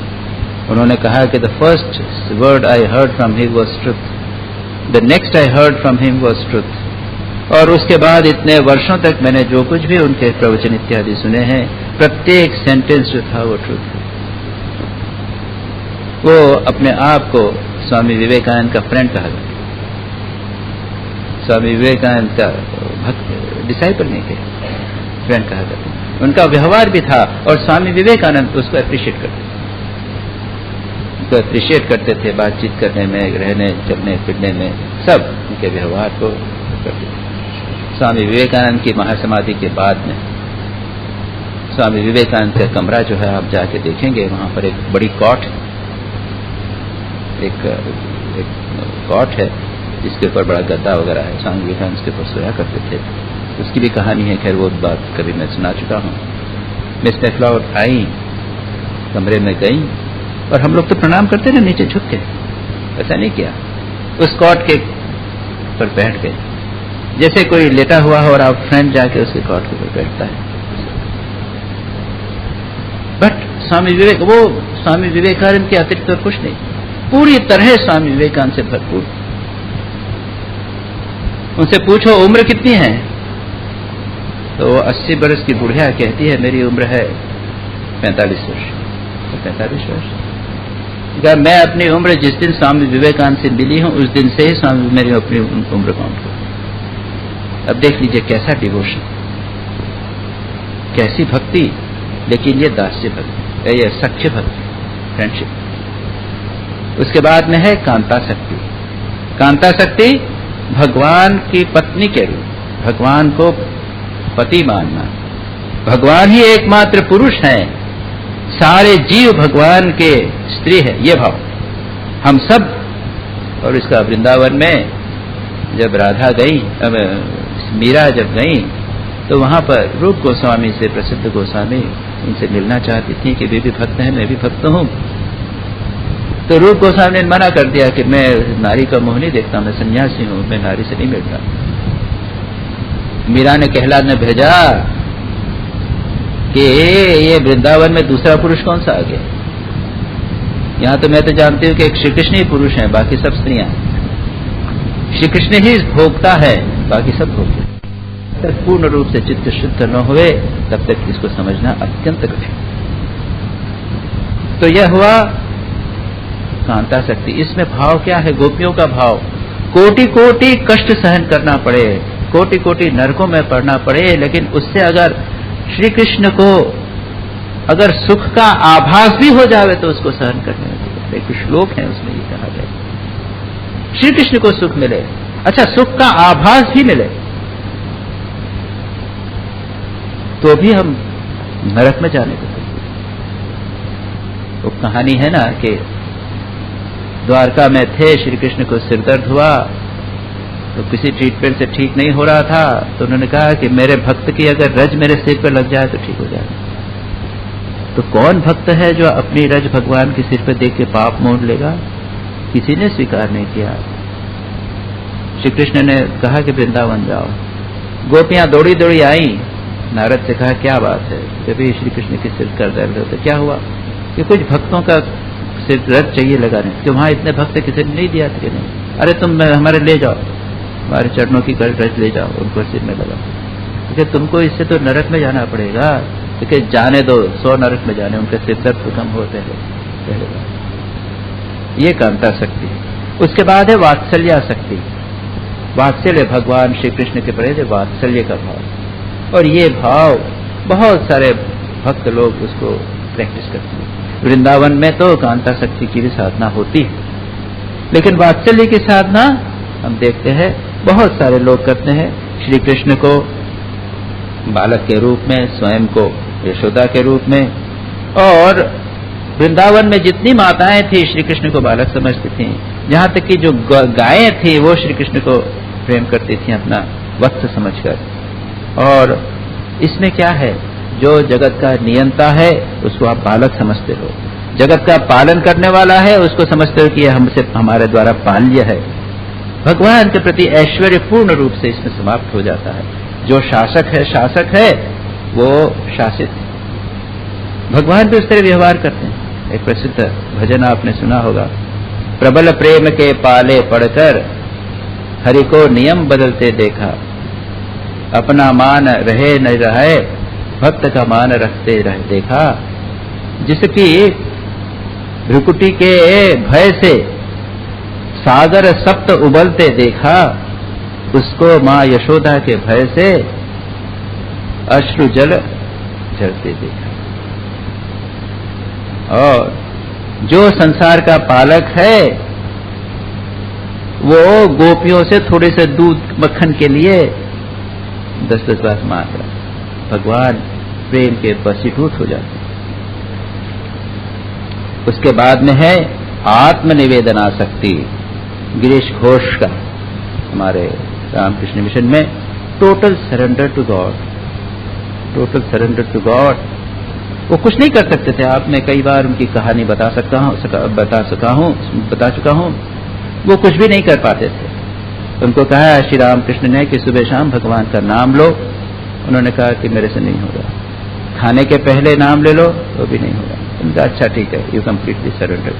S1: उन्होंने कहा कि the first word I heard from him was truth, the next I heard from him was truth. और उसके बाद इतने वर्षों तक मैंने जो कुछ भी उनके प्रवचन इत्यादि सुने हैं, प्रत्येक सेंटेंस जो था वो ट्रुथ। वो अपने आप को स्वामी विवेकानंद का फ्रेंड कहा जाता, स्वामी विवेकानंद का भक्त डिसाइपल नहीं थे, फ्रेंड कहा जाता। उनका व्यवहार भी था और स्वामी विवेकानंद उसको अप्रिशिएट करते थे, बातचीत करने में, रहने चलने फिरने में, सब उनके व्यवहार को करते थे। स्वामी विवेकानंद की महासमाधि के बाद में स्वामी विवेकानंद का कमरा जो है आप जाके देखेंगे, वहां पर एक बड़ी कॉट, एक कॉट है जिसके ऊपर बड़ा गद्दा वगैरह है। स्वामी विवेकानंद उसके ऊपर सोया करते थे। उसकी भी कहानी है, खैर वो बात कभी मैं सुना चुका हूँ। मिस मैक्लाउड आई, कमरे में गई और हम लोग तो प्रणाम करते ना नीचे झुक के, ऐसा नहीं किया। उस कॉट के पर बैठ गए जैसे कोई लेटा हुआ हो और आप फ्रेंड जाके उसके कॉट के ऊपर बैठता है। बट स्वामी विवेकानंद के अतिरिक्त और कुछ नहीं, पूरी तरह स्वामी विवेकानंद से भरपूर। उनसे पूछो उम्र कितनी है, तो वो 80 बरस की बुढ़िया कहती है मेरी उम्र है 45 वर्ष। 45 वर्ष? मैं अपनी उम्र जिस दिन स्वामी विवेकानंद से मिली हूं उस दिन से ही स्वामी मेरी अपनी उम्र काउंट कर। अब देख लीजिए कैसा डिवोशन, कैसी भक्ति, लेकिन ये दास्य भक्ति, ये सख्य भक्ति, फ्रेंडशिप। उसके बाद में है कांता शक्ति। कांता शक्ति भगवान की पत्नी के रूप, भगवान को पति मानना। भगवान ही एकमात्र पुरुष हैं, सारे जीव भगवान के स्त्री है, ये भाव हम सब। और इसका वृंदावन में जब राधा गई, अब मीरा जब गई तो वहां पर रूप गोस्वामी से, प्रसिद्ध गोस्वामी उनसे मिलना चाहती थी कि वे भी भक्त हैं, मैं भी भक्त हूं। तो रूप गोस्वामी ने मना कर दिया कि मैं नारी का मोह नहीं देखता, मैं सन्यासी हूं, मैं नारी से नहीं मिलता। मीरा ने कहलाद में भेजा कि ये वृंदावन में दूसरा पुरुष कौन सा आ गया, यहां तो मैं तो जानती हूं कि एक श्री कृष्ण ही पुरुष है, बाकी सब स्त्रियां। श्री कृष्ण ही भोगता है, बाकी सब भोगते। जब तक पूर्ण रूप से चित्त शुद्ध न हुए तब तक इसको समझना अत्यंत कठिन। तो यह हुआ कांतासक्ति। इसमें भाव क्या है? गोपियों का भाव, कोटि कोटि कष्ट सहन करना पड़े, कोटि कोटि नरकों में पड़ना पड़े, लेकिन उससे अगर श्री कृष्ण को अगर सुख का आभास भी हो जावे तो उसको सहन करने में एक श्लोक है, उसमें ये कहा गया श्री कृष्ण को सुख मिले, अच्छा सुख का आभास भी मिले तो भी हम नरक में जाने को वो कहानी है ना कि द्वारका में थे, श्री कृष्ण को सिर दर्द हुआ तो किसी ट्रीटमेंट से ठीक नहीं हो रहा था, तो उन्होंने कहा कि मेरे भक्त की अगर रज मेरे सिर पर लग जाए तो ठीक हो जाए। तो कौन भक्त है जो अपनी रज भगवान के सिर पर देख के पाप मोड़ लेगा? किसी ने स्वीकार नहीं किया। श्री कृष्ण ने कहा कि वृंदावन जाओ। गोपियां दौड़ी दौड़ी आई, नारद से कहा क्या बात है? जब श्री कृष्ण के सिर का दर्द हो तो क्या हुआ? कि कुछ भक्तों का सिर दर्द चाहिए लगाने, कि वहां इतने भक्त किसी ने नहीं दिया था कि नहीं, अरे तुम हमारे ले जाओ, हमारे चरणों की रज ले जाओ, उनको सिर में लगाओ, क्योंकि तुमको इससे तो नरक में जाना पड़ेगा, क्योंकि जाने दो 100 नरक में जाने, उनके सिर दर्द तो कम होते हैं पहले। ये कांतासक्ति। उसके बाद है वात्सल्यासक्ति। वात्सल्य, भगवान श्री कृष्ण के प्रति वात्सल्य का भाव, और ये भाव बहुत सारे भक्त लोग उसको प्रैक्टिस करते हैं। वृंदावन में तो कांतासक्ति की भी साधना होती है, लेकिन वात्सल्य की साधना हम देखते हैं बहुत सारे लोग करते हैं। श्री कृष्ण को बालक के रूप में, स्वयं को यशोदा के रूप में, और वृंदावन में जितनी माताएं थी श्री कृष्ण को बालक समझती थी, यहाँ तक कि जो गायें थी वो श्री कृष्ण को प्रेम करती थी अपना वत्स समझकर। और इसमें क्या है? जो जगत का नियंता है उसको आप बालक समझते हो, जगत का पालन करने वाला है उसको समझते हो कि यह हमसे हमारे द्वारा पाल्य है। भगवान के प्रति ऐश्वर्य पूर्ण रूप से इसमें समाप्त हो जाता है। जो शासक है वो शासित है। भगवान भी उस तरह व्यवहार करते हैं। एक प्रसिद्ध भजन आपने सुना होगा, प्रबल प्रेम के पाले पढ़कर हरि को नियम बदलते देखा, अपना मान रहे न रहे भक्त का मान रखते रह देखा, जिसकी भ्रुकुटी के भय से सागर सप्त उबलते देखा, उसको मां यशोदा के भय से अश्रु जल झरते देखा। और जो संसार का पालक है वो गोपियों से थोड़े से दूध मक्खन के लिए 10-10 बार मार रहा, भगवान प्रेम के वशीभूत हो जाते। उसके बाद में है आत्मनिवेदनासक्ति। गिरीश घोष का हमारे रामकृष्ण मिशन में total surrender to God, total surrender to God. वो कुछ नहीं कर सकते थे। आपने कई बार उनकी कहानी बता चुका हूं। वो कुछ भी नहीं कर पाते थे। उनको कहा श्री रामकृष्ण ने कि सुबह शाम भगवान का नाम लो, उन्होंने कहा कि मेरे से नहीं होगा। खाने के पहले नाम ले लो, वो भी नहीं होगा। उनका अच्छा ठीक है, यू कंप्लीटली सरेंडर,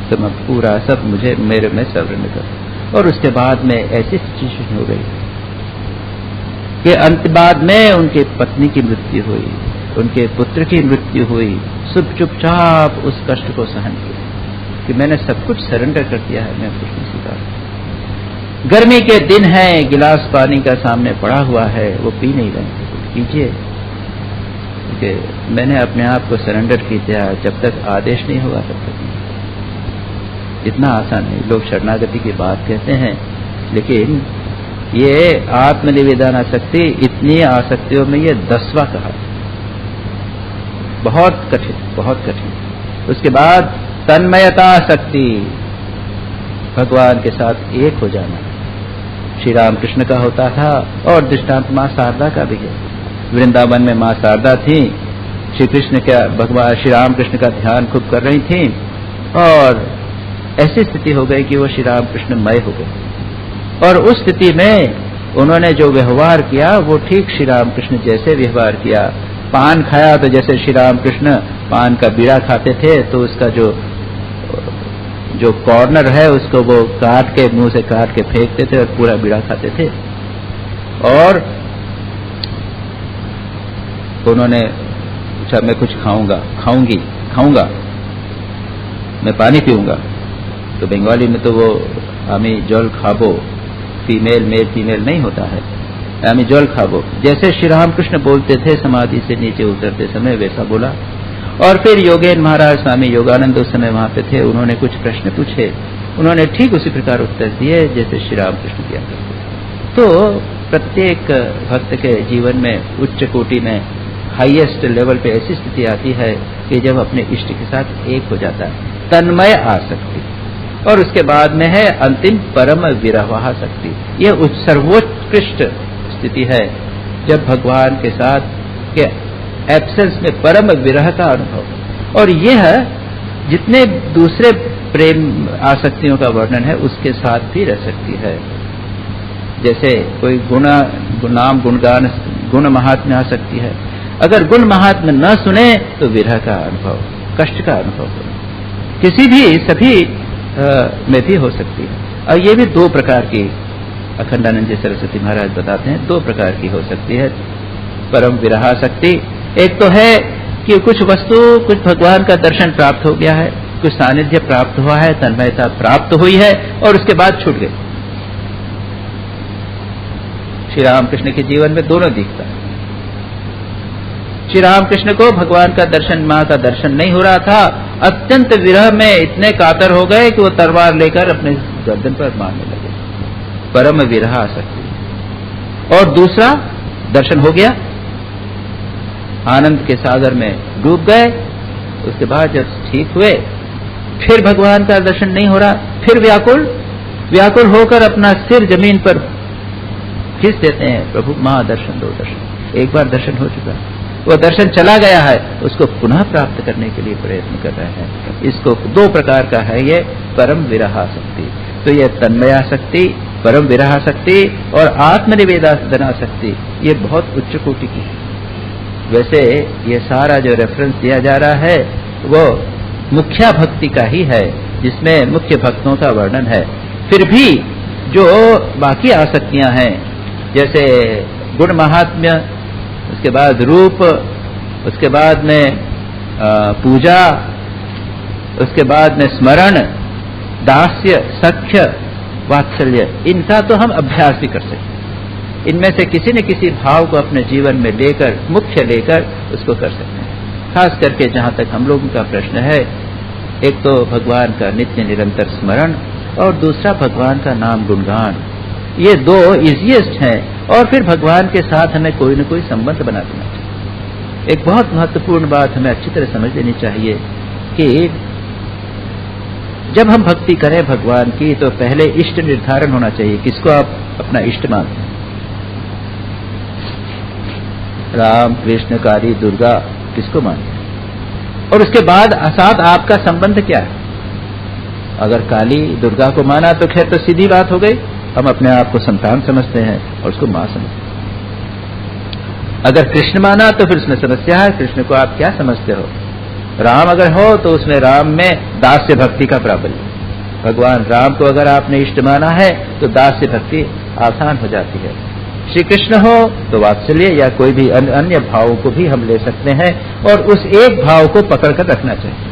S1: तो मैं पूरा सब मुझे मेरे में सरेंडर कर। और उसके बाद में ऐसी सिचुएशन हो गई कि अंत बाद में उनकी पत्नी की मृत्यु हुई, उनके पुत्र की मृत्यु हुई। सब चुपचाप उस कष्ट को सहन किया कि मैंने सब कुछ सरेंडर कर दिया है, मैं कुछ नहीं स्वीकार। गर्मी के दिन है, गिलास पानी का सामने पड़ा हुआ है, वो पी नहीं रहे, पीजिए, क्योंकि मैंने अपने आप को सरेंडर किया। जब तक आदेश नहीं होगा तब तक नहीं। इतना आसान नहीं। लोग शरणागति की बात कहते हैं, लेकिन ये आत्मनिवेदनासक्ति, इतनी आसक्तियों में ये 10वां कहा, बहुत कठिन, बहुत कठिन। उसके बाद तन्मयतासक्ति, भगवान के साथ एक हो जाना। श्री रामकृष्ण का होता था, और दृष्टांत मां शारदा का भी है। वृंदावन में मां शारदा थी, श्री कृष्ण का, भगवान श्री रामकृष्ण का ध्यान खूब कर रही थी, और ऐसी स्थिति हो गई कि वो श्री रामकृष्ण मय हो गए। और उस स्थिति में उन्होंने जो व्यवहार किया वो ठीक श्री रामकृष्ण जैसे व्यवहार किया। पान खाया तो जैसे श्री रामकृष्ण पान का बीड़ा खाते थे, तो उसका जो कॉर्नर है उसको वो काट के, मुंह से काट के फेंकते थे और पूरा बीड़ा खाते थे। और उन्होंने पूछा मैं कुछ खाऊंगा, मैं पानी पीऊंगा। तो बंगाली में तो वो आमी जल खाबो, फीमेल मेल फीमेल नहीं होता है, आमी जल खाबो। जैसे श्री रामकृष्ण बोलते थे समाधि से नीचे उतरते समय वैसा बोला। और फिर योगेन महाराज स्वामी योगानंद उस समय वहां पे थे, उन्होंने कुछ प्रश्न पूछे, उन्होंने ठीक उसी प्रकार उत्तर दिए जैसे श्री रामकृष्ण दिया करते। तो प्रत्येक भक्त के जीवन में उच्च कोटि में हाईएस्ट लेवल पे ऐसी स्थिति आती है कि जब अपने इष्ट के साथ एक हो जाता है, तन्मय आसक्ति। और उसके बाद में है अंतिम परम विरह शक्ति। यह सर्वोत्कृष्ट स्थिति है जब भगवान के साथ के एब्सेंस में परम विरह का अनुभव। और यह जितने दूसरे प्रेम आसक्तियों का वर्णन है उसके साथ भी रह सकती है। जैसे कोई नाम गुणगान गुण महात्म्य आ सकती है, अगर गुण महात्म्य न सुने तो विरह का अनुभव, कष्ट का अनुभव हो। किसी भी सभी में भी हो सकती है। और ये भी दो प्रकार की अखंडानंद जी सरस्वती महाराज बताते हैं, दो प्रकार की हो सकती है परम विरहासक्ति। एक तो है कि कुछ वस्तु, कुछ भगवान का दर्शन प्राप्त हो गया है, कुछ सानिध्य प्राप्त हुआ है, तन्मयता प्राप्त हुई है और उसके बाद छूट गई। श्री रामकृष्ण के जीवन में दोनों दिखता है। श्री रामकृष्ण को भगवान का दर्शन, मां का दर्शन नहीं हो रहा था, अत्यंत विरह में इतने कातर हो गए कि वो तलवार लेकर अपने गर्दन पर मारने लगे, परम विरह आसक्ति। और दूसरा, दर्शन हो गया, आनंद के सागर में डूब गए, उसके बाद जब ठीक हुए फिर भगवान का दर्शन नहीं हो रहा, फिर व्याकुल होकर अपना सिर जमीन पर खींच देते हैं, प्रभु मां दर्शन दो, दर्शन। एक बार दर्शन हो चुका, वो दर्शन चला गया है, उसको पुनः प्राप्त करने के लिए प्रयत्न कर रहे हैं। इसको दो प्रकार का है ये परम विरहासक्ति। तो ये तन्मयासक्ति, परम विरहासक्ति और आत्मनिवेदनासक्ति, ये बहुत उच्च कोटि की है। वैसे ये सारा जो रेफरेंस दिया जा रहा है वो मुख्य भक्ति का ही है, जिसमें मुख्य भक्तों का वर्णन है। फिर भी जो बाकी आसक्तियां हैं, जैसे गुण महात्म्य, उसके बाद रूप, उसके बाद में पूजा, उसके बाद में स्मरण, दास्य, सख्य, वात्सल्य, इनका तो हम अभ्यास भी कर सकते हैं। इनमें से किसी न किसी भाव को अपने जीवन में लेकर, मुख्य लेकर उसको कर सकते हैं। खास करके जहां तक हम लोगों का प्रश्न है, एक तो भगवान का नित्य निरंतर स्मरण और दूसरा भगवान का नाम गुणगान, ये दो इजीएस्ट हैं। और फिर भगवान के साथ हमें कोई न कोई संबंध बना देना चाहिए। एक बहुत महत्वपूर्ण बात हमें अच्छी तरह समझ लेनी चाहिए कि जब हम भक्ति करें भगवान की, तो पहले इष्ट निर्धारण होना चाहिए, किसको आप अपना इष्ट मानते हैं। राम, कृष्ण, काली, दुर्गा, किसको मानते हैं? और उसके बाद साथ आपका संबंध क्या है? अगर काली, दुर्गा को माना तो खैर तो सीधी बात हो गई, हम अपने आप को संतान समझते हैं और उसको मां समझते हैं। अगर कृष्ण माना तो फिर उसमें समस्या है, कृष्ण को आप क्या समझते हो? राम अगर हो तो उसमें राम में दास्य भक्ति का प्राबल्य। भगवान राम को अगर आपने इष्ट माना है तो दास्य भक्ति आसान हो जाती है। श्री कृष्ण हो तो वात्सल्य या कोई भी अन्य भावों को भी हम ले सकते हैं और उस एक भाव को पकड़कर रखना चाहिए।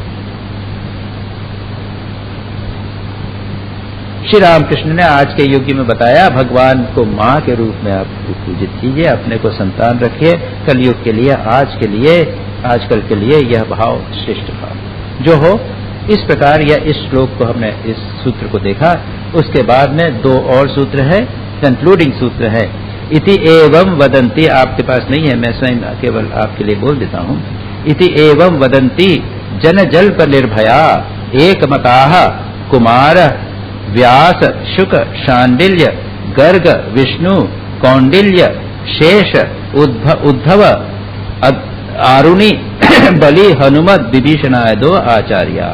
S1: श्री रामकृष्ण ने आज के युग में बताया, भगवान को मां के रूप में आप पूजित कीजिए, अपने को संतान रखिए। कलयुग के लिए, आजकल के लिए यह भाव श्रेष्ठ भाव जो हो। इस प्रकार या इस श्लोक को हमने, इस सूत्र को देखा। उसके बाद में दो और सूत्र है, कंक्लूडिंग सूत्र है। इति एवं वदंती, आपके पास नहीं है, मैं स्वयं केवल आपके लिए बोल देता हूं। इति एवं वदंती जन जल्प निर्भया एकमताः कुमार व्यास शुक शांडिल्य गर्ग विष्णु कौंडिल्य शेष उद्धव आरुणि बलि हनुमत विभीषणाय दो आचार्या।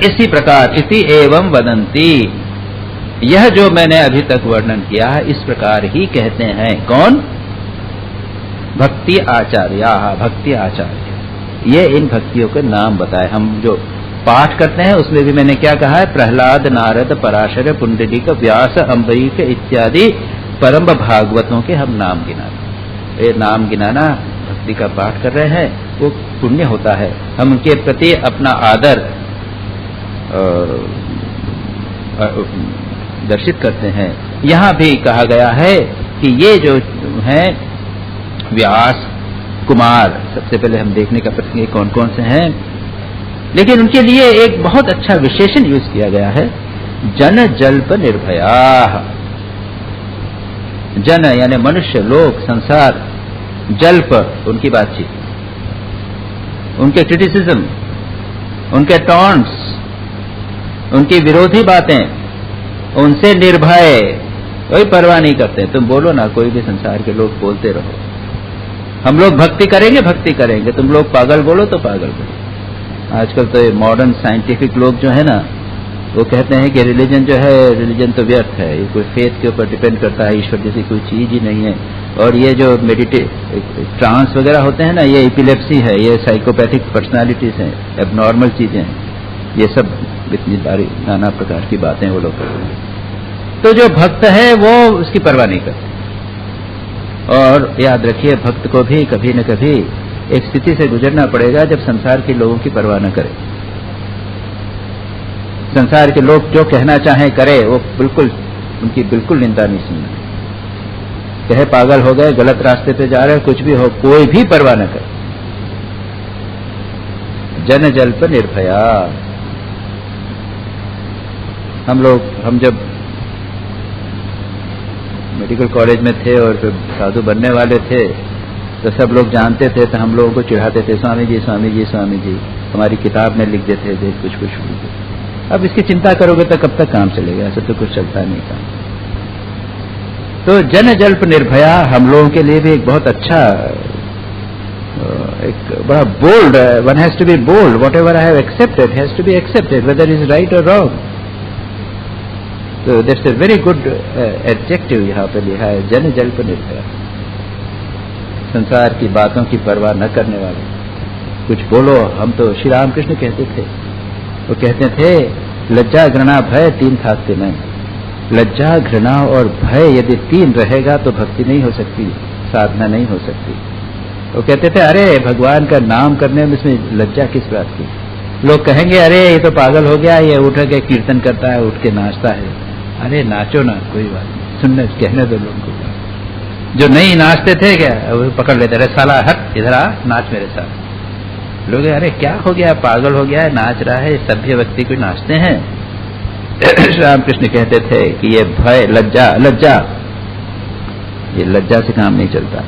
S1: इसी प्रकार इति एवं वदंती, यह जो मैंने अभी तक वर्णन किया है इस प्रकार ही कहते हैं। कौन? भक्ति आचार्या, भक्ति आचार्य। ये इन भक्तियों के नाम बताए। हम जो पाठ करते हैं उसमें भी मैंने क्या कहा है, प्रहलाद, नारद, पराशर, पुंडरीक, व्यास, अम्बरीश इत्यादि परम भागवतों के हम नाम गिनाते। ये नाम गिनाना, भक्ति का पाठ कर रहे हैं, वो पुण्य होता है। हम उनके प्रति अपना आदर दर्शित करते हैं। यहाँ भी कहा गया है कि ये जो हैं व्यास, कुमार, सबसे पहले हम देखने का प्रश्न कौन कौन से हैं, लेकिन उनके लिए एक बहुत अच्छा विशेषण यूज किया गया है, जन जल्प निर्भया। जन यानी मनुष्य, लोग, संसार, जल्प उनकी बातचीत, उनके क्रिटिसिज्म, उनके टॉन्ट्स, उनकी विरोधी बातें, उनसे निर्भय, कोई परवाह नहीं करते। तुम बोलो ना, कोई भी संसार के लोग बोलते रहो, हम लोग भक्ति करेंगे, तुम लोग पागल बोलो तो पागल बोलो। आजकल तो ये मॉडर्न साइंटिफिक लोग जो है ना, वो कहते हैं कि रिलीजन जो है, रिलीजन तो व्यर्थ है, ये कोई फेथ के ऊपर डिपेंड करता है, ईश्वर जैसी कोई चीज ही नहीं है। और ये जो ट्रांस वगैरह होते हैं ना, ये एपिलेप्सी है, ये साइकोपैथिक पर्सनालिटीज हैं, एबनॉर्मल चीजें हैं, ये सब इतनी सारी नाना प्रकार की बातें वो लोग करते हैं। तो जो भक्त है वो उसकी परवाह नहीं करते। और याद रखिए, भक्त को भी कभी न कभी एक स्थिति से गुजरना पड़ेगा जब संसार के लोगों की परवाह न करे। संसार के लोग जो कहना चाहें करे, वो बिल्कुल, उनकी बिल्कुल निंदा नहीं सुनना। कहे पागल हो गए, गलत रास्ते पे जा रहे, कुछ भी हो, कोई भी परवाह न करे। जन जल्प निर्भया। हम जब मेडिकल कॉलेज में थे और फिर साधु बनने वाले थे, तो सब लोग जानते थे, तो हम लोगों को चिढ़ाते थे, स्वामी जी स्वामी जी स्वामी जी, हमारी किताब में लिख देते थे कुछ कुछ। अब इसकी चिंता करोगे तो कब तक काम चलेगा, ऐसा तो कुछ चलता नहीं काम। तो जन जल्प निर्भया हम लोगों के लिए भी एक बहुत अच्छा, एक बड़ा bold, one has to be bold, whatever I have accepted has to be accepted whether is right और रॉन्ग। तो that's a very good adjective यहाँ पे लिखा है, जन जल्प निर्भया। संसार की बातों की परवाह न करने वाले, कुछ बोलो। हम तो श्री रामकृष्ण कहते थे, वो कहते थे लज्जा घृणा भय तीन थाकते मैं। लज्जा घृणा और भय यदि तीन रहेगा तो भक्ति नहीं हो सकती, साधना नहीं हो सकती। वो कहते थे अरे भगवान का नाम करने में इसमें लज्जा किस बात की। लोग कहेंगे अरे ये तो पागल हो गया, ये उठ के कीर्तन करता है, उठ के नाचता है। अरे नाचो ना, कोई बात नहीं, सुनने कहने दो लोगों को। जो नहीं नाचते थे क्या, वो पकड़ लेते, अरे साला हट इधर आ, नाच मेरे साथ। लोग अरे क्या हो गया, पागल हो गया है, नाच रहा है, सभ्य व्यक्ति को नाचते हैं। रामकृष्ण कहते थे कि ये भय, लज्जा, ये लज्जा से काम नहीं चलता,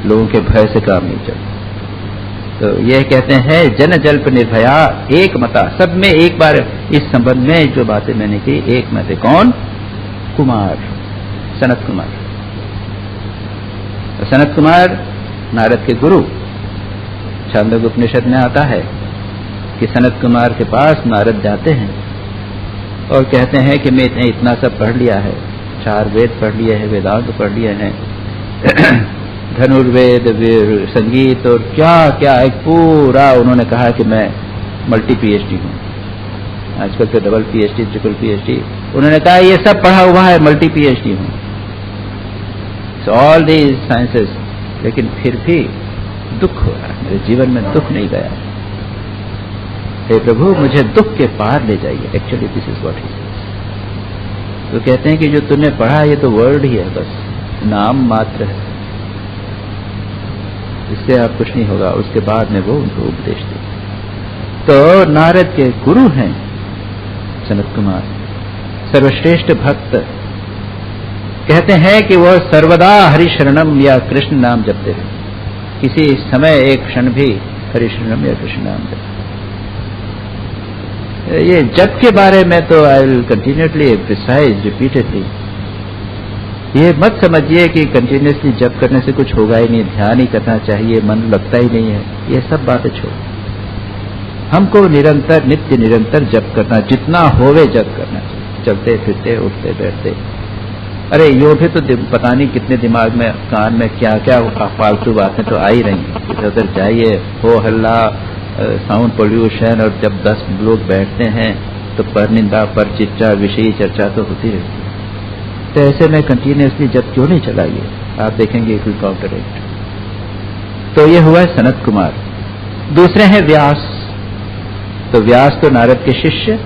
S1: लोगों के भय से काम नहीं चलता। तो ये कहते हैं जन जल्प निर्भया एक मता, सब में एक बार इस संबंध में जो बातें मैंने की एक मत। कौन? कुमार, सनत कुमार। सनत कुमार नारद के गुरु। छांदोग्य उपनिषद में आता है कि सनत कुमार के पास नारद जाते हैं और कहते हैं कि मैंने इतना सब पढ़ लिया है, 4 वेद पढ़ लिए हैं, वेदांत पढ़ लिए हैं, धनुर्वेद, संगीत और क्या क्या, एक पूरा उन्होंने कहा कि मैं मल्टी पीएचडी हूँ। आजकल तो डबल पीएचडी, ट्रिपल पीएचडी, उन्होंने कहा ये सब पढ़ा हुआ है, मल्टी पीएचडी हूँ, ऑल दीज साइंसेस। लेकिन फिर भी दुख हो रहा है, मेरे जीवन में दुख नहीं गया। हे प्रभु मुझे दुख के पार ले जाइए। Actually this is what he says. तो कहते हैं कि जो तूने पढ़ा ये तो वर्ड ही है, बस नाम मात्र है, इससे आप कुछ नहीं होगा। उसके बाद में वो उनको उपदेश दे। तो नारद के गुरु हैं सनत कुमार, सर्वश्रेष्ठ भक्त। कहते हैं कि वह सर्वदा हरि शरणम या कृष्ण नाम जपते रहे, किसी समय एक क्षण भी हरि शरणम या कृष्ण नाम जप। ये जप के बारे में तो I will continuously emphasise repeatedly. ये मत समझिए कि कंटिन्यूअसली जप करने से कुछ होगा ही नहीं, ध्यान ही करना चाहिए, मन लगता ही नहीं है, ये सब बातें छोड़। हमको निरंतर, नित्य निरंतर जप करना, जितना होवे जप करना चाहिए, चलते फिरते, उठते बैठते। अरे यो भी तो पता नहीं कितने दिमाग में, कान में क्या क्या फालतू बातें तो आ ही रही हैं। इधर उधर जाइए, हो हल्ला, साउंड पोल्यूशन, और जब 10 लोग बैठते हैं तो परनिंदा पर चिट्ठा विषयी चर्चा तो होती रहती है। तो ऐसे में कंटिन्यूसली जब क्यों नहीं चलाइए, आप देखेंगे इट विल काउंटरएक्ट। तो ये हुआ सनत कुमार। दूसरे हैं व्यास। तो व्यास तो नारद के शिष्य,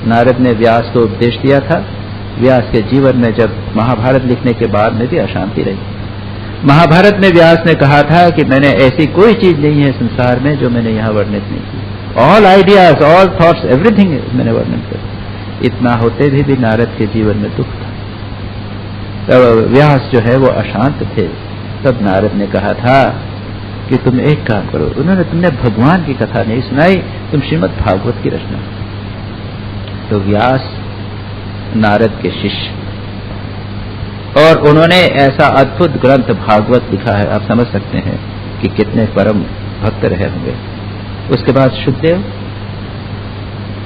S1: नारद ने व्यास को उपदेश दिया था। व्यास के जीवन में जब महाभारत लिखने के बाद में भी अशांति रही। महाभारत में व्यास ने कहा था कि मैंने ऐसी कोई चीज नहीं है संसार में जो मैंने यहाँ वर्णित नहीं की। All ideas, all thoughts, everything मैंने वर्णन कर। इतना होते भी नारद के जीवन में दुख था। तब व्यास जो है वो अशांत थे। तब नारद ने कहा था कि तुम एक काम करो, तुमने भगवान की कथा नहीं सुनाई, तुम श्रीमद् भागवत की रचना। तो व्यास नारद के शिष्य, और उन्होंने ऐसा अद्भुत ग्रंथ भागवत लिखा है, आप समझ सकते हैं कि कितने परम भक्त रहे होंगे। उसके बाद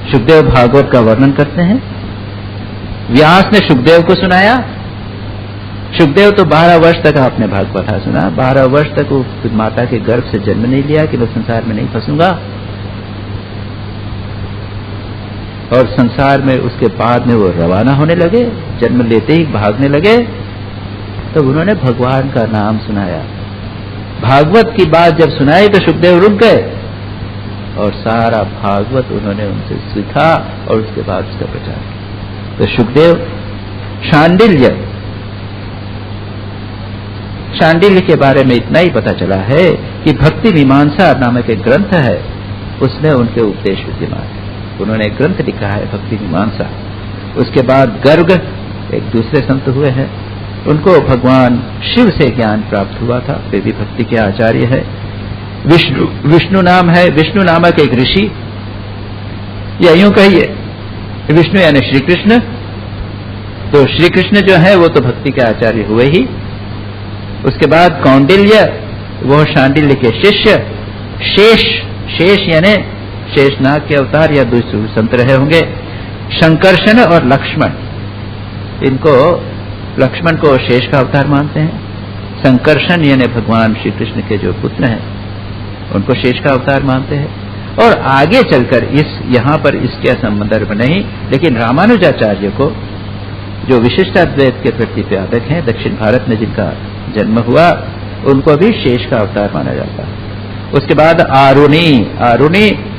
S1: सुखदेव भागवत का वर्णन करते हैं। व्यास ने सुखदेव को सुनाया। सुखदेव तो 12 वर्ष तक आपने भागवत सुना। 12 वर्ष तक वो माता के गर्भ से जन्म नहीं लिया कि मैं संसार में नहीं फंसूंगा, और संसार में उसके बाद में वो रवाना होने लगे। जन्म लेते ही भागने लगे। तो उन्होंने भगवान का नाम सुनाया। भागवत की बात जब सुनाई तो सुखदेव रुक गए, और सारा भागवत उन्होंने उनसे सीखा और उसके बाद उसका प्रचार किया। तो सुखदेव शांडिल्य के बारे में इतना ही पता चला है कि भक्ति मीमांसा नामक एक ग्रंथ है, उसमें उनके उपदेश विद्यमान है। उन्होंने एक ग्रंथ लिखा है भक्ति मीमांसा। उसके बाद गर्ग एक दूसरे संत हुए हैं, उनको भगवान शिव से ज्ञान प्राप्त हुआ था, वे भी भक्ति के आचार्य है। विष्णु नाम है, विष्णु नामक एक ऋषि, या यूं कहिए विष्णु यानी श्री कृष्ण। तो श्री कृष्ण जो है वो तो भक्ति के आचार्य हुए ही। उसके बाद कौंडिल्य, वो शांडिल्य के शिष्य। शेष यानी शेषनाग के अवतार या दूसरे संत रहे होंगे। शंकरशन और लक्ष्मण, इनको लक्ष्मण को शेष का अवतार मानते हैं। शंकरशन यानी भगवान श्री कृष्ण के जो पुत्र हैं उनको शेष का अवतार मानते हैं। और आगे चलकर यहाँ पर इसके संदर्भ नहीं, लेकिन रामानुजाचार्य को जो विशिष्टाद्वैत के प्रतिपादक हैं, दक्षिण भारत में जिनका जन्म हुआ, उनको भी शेष का अवतार माना जाता है। उसके बाद आरुणि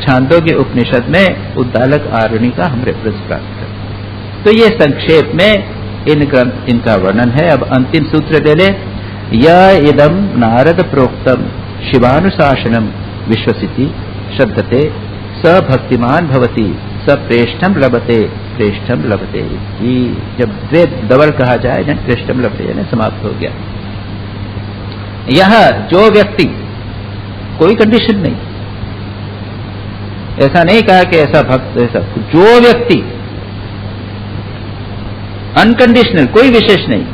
S1: छांदोग्य उपनिषद में उद्दालक आरुणि का हम रेफरेंस प्राप्त करते। तो ये संक्षेप में इनका वर्णन है। अब अंतिम सूत्र ले ले। य इदम नारद प्रोक्तम शिवानुशासनम विश्वसिति श्रद्धते स भक्तिमान भवति स प्रेष्ठम लभते प्रेष्ठम लभते। जब द्वैत डबल कहा जाए जन प्रेष्ठम लभते यानी समाप्त हो गया। यह जो व्यक्ति, कोई कंडीशन नहीं, ऐसा नहीं कहा कि ऐसा भक्त, ऐसा जो व्यक्ति, अनकंडीशनल, कोई विशेष नहीं,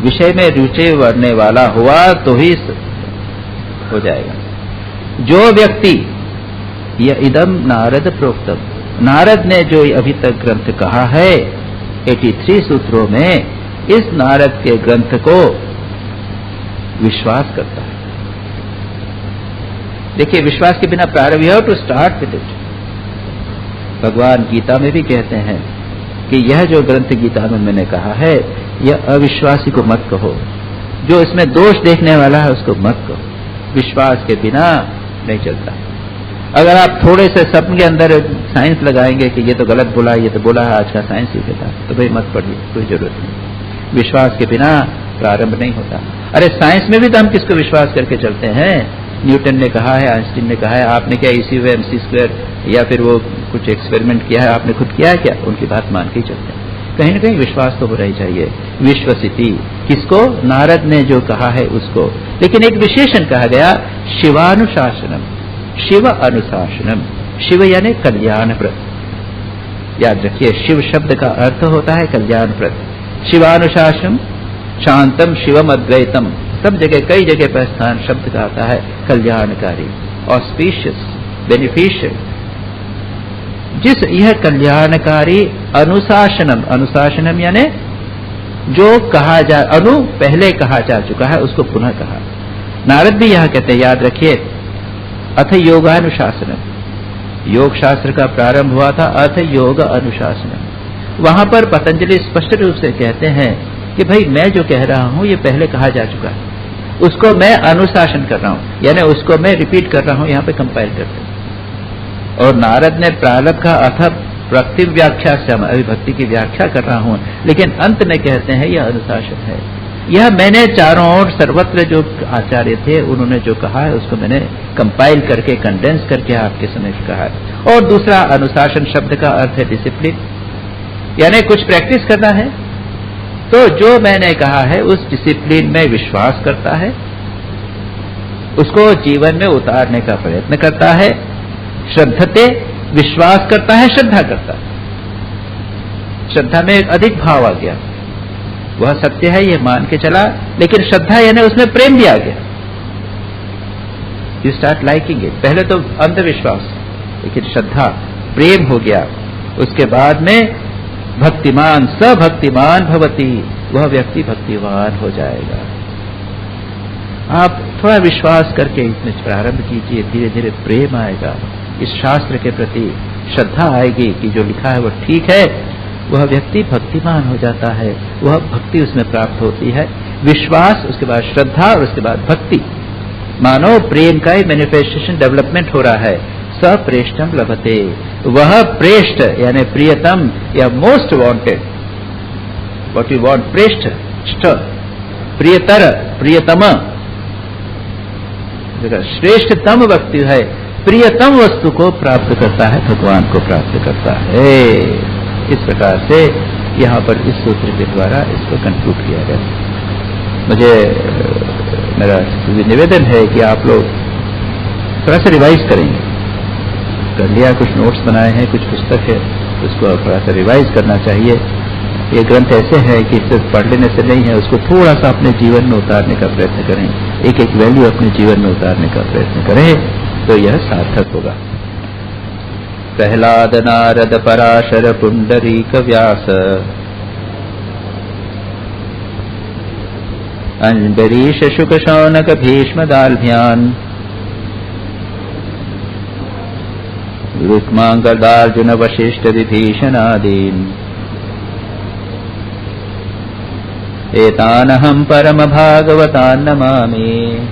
S1: विषय में रुचि बढ़ने वाला हुआ तो ही हो जाएगा। जो व्यक्ति, यह इदम नारद प्रोक्तम, नारद ने जो अभी तक ग्रंथ कहा है 83 सूत्रों में, इस नारद के ग्रंथ को विश्वास करता है। देखिए, विश्वास के बिना प्रारंभ, you have to start with it. भगवान गीता में भी कहते हैं कि यह जो ग्रंथ गीता में मैंने कहा है, यह अविश्वासी को मत कहो, जो इसमें दोष देखने वाला है उसको मत कहो। विश्वास के बिना नहीं चलता। अगर आप थोड़े से सब के अंदर साइंस लगाएंगे कि ये तो गलत बोला, ये तो बोला है, आज का साइंस ही कहता, तो भाई मत पढ़िए, कोई जरूरत नहीं। विश्वास के बिना प्रारंभ नहीं होता। अरे साइंस में भी तो हम किसको विश्वास करके चलते हैं? न्यूटन ने कहा है, आइंस्टीन ने कहा है, आपने क्या इसी वे mc² या फिर वो कुछ एक्सपेरिमेंट किया है, आपने खुद किया है क्या? उनकी बात मान के ही चलते हैं। कहीं ना कहीं विश्वास तो होना ही चाहिए। विश्वसिति किसको? नारद ने जो कहा है उसको। लेकिन एक विशेषण कहा गया, शिवानुशासनम, शिव अनुशासनम। शिव यानी कल्याणप्रद। याद रखिए, शिव शब्द का अर्थ होता है कल्याणप्रद। शिवानुशासनम शांतम शिवम अद्वैतम, सब जगह कई जगह पर स्थान शब्द का आता है कल्याणकारी, ऑस्पिशियस, बेनिफिशियल। जिस यह कल्याणकारी अनुशासनम, अनुशासनम यानी जो कहा जा, अनु पहले कहा जा चुका है उसको पुनः कहा। नारद भी यह कहते हैं, याद रखिए, अथ योगानुशासनम, योग शास्त्र का प्रारंभ हुआ था अथ योग अनुशासनम। वहां पर पतंजलि स्पष्ट रूप से कहते हैं कि भाई मैं जो कह रहा हूं ये पहले कहा जा चुका है, उसको मैं अनुशासन कर रहा हूं, यानी उसको मैं रिपीट कर रहा हूं, यहां पे कंपाइल करते हैं। और नारद ने प्रारंभ का अथ प्रकृति व्याख्या से हम अभी भक्ति की व्याख्या कर रहा हूं, लेकिन अंत में कहते हैं यह अनुशासन है। यह मैंने चारों ओर सर्वत्र जो आचार्य थे उन्होंने जो कहा है उसको मैंने कंपाइल करके कंडेंस करके आपके समक्ष कहा है। और दूसरा, अनुशासन शब्द का अर्थ है डिसिप्लिन, यानी कुछ प्रैक्टिस करना है। तो जो मैंने कहा है उस डिसिप्लिन में विश्वास करता है, उसको जीवन में उतारने का प्रयत्न करता है। श्रद्धते, विश्वास करता है, श्रद्धा करता है। श्रद्धा में एक अधिक भाव आ गया, वह सत्य है ये मान के चला, लेकिन श्रद्धा यानी उसमें प्रेम भी आ गया। You start liking it. पहले तो अंधविश्वास, लेकिन श्रद्धा, प्रेम हो गया। उसके बाद में भक्तिमान, सभक्तिमान भवति, वह व्यक्ति भक्तिवान हो जाएगा। आप थोड़ा विश्वास करके इसमें प्रारंभ कीजिए, धीरे धीरे प्रेम आएगा, इस शास्त्र के प्रति श्रद्धा आएगी कि जो लिखा है वह ठीक है, वह व्यक्ति भक्तिमान हो जाता है, वह भक्ति उसमें प्राप्त होती है। विश्वास, उसके बाद श्रद्धा और उसके बाद भक्ति, मानो प्रेम का ही मैनिफेस्टेशन डेवलपमेंट हो रहा है। सप्रेष्टम लभते, वह प्रेष्ठ यानी प्रियतम या most wanted, what you want, प्रेष्ठ, प्रियतर, प्रियतम, श्रेष्ठतम व्यक्ति है, प्रियतम वस्तु को प्राप्त करता है, भगवान को प्राप्त करता है। इस प्रकार से यहां पर इस सूत्र के द्वारा इसको कंक्लूड किया गया। मुझे मेरा निवेदन है कि आप लोग थोड़ा सा रिवाइज करेंगे। कर लिया, कुछ नोट्स बनाए हैं, कुछ पुस्तक है, उसको थोड़ा सा रिवाइज करना चाहिए। ये ग्रंथ ऐसे है कि सिर्फ पढ़ लेने से नहीं है, उसको थोड़ा सा अपने जीवन में उतारने का प्रयत्न करें, एक एक वैल्यू अपने जीवन में उतारने का प्रयत्न करें, तो यह सार्थक होगा। प्रहलाद नारद पराशर पुंडरीक व्यास, अंबरीश शुक शौनक भीष्म दाल्भ्यान, रुक्मांगदार्जुन वशिष्ठ विभीषणादीन्, एतानहं परम भागवतान् नमामि।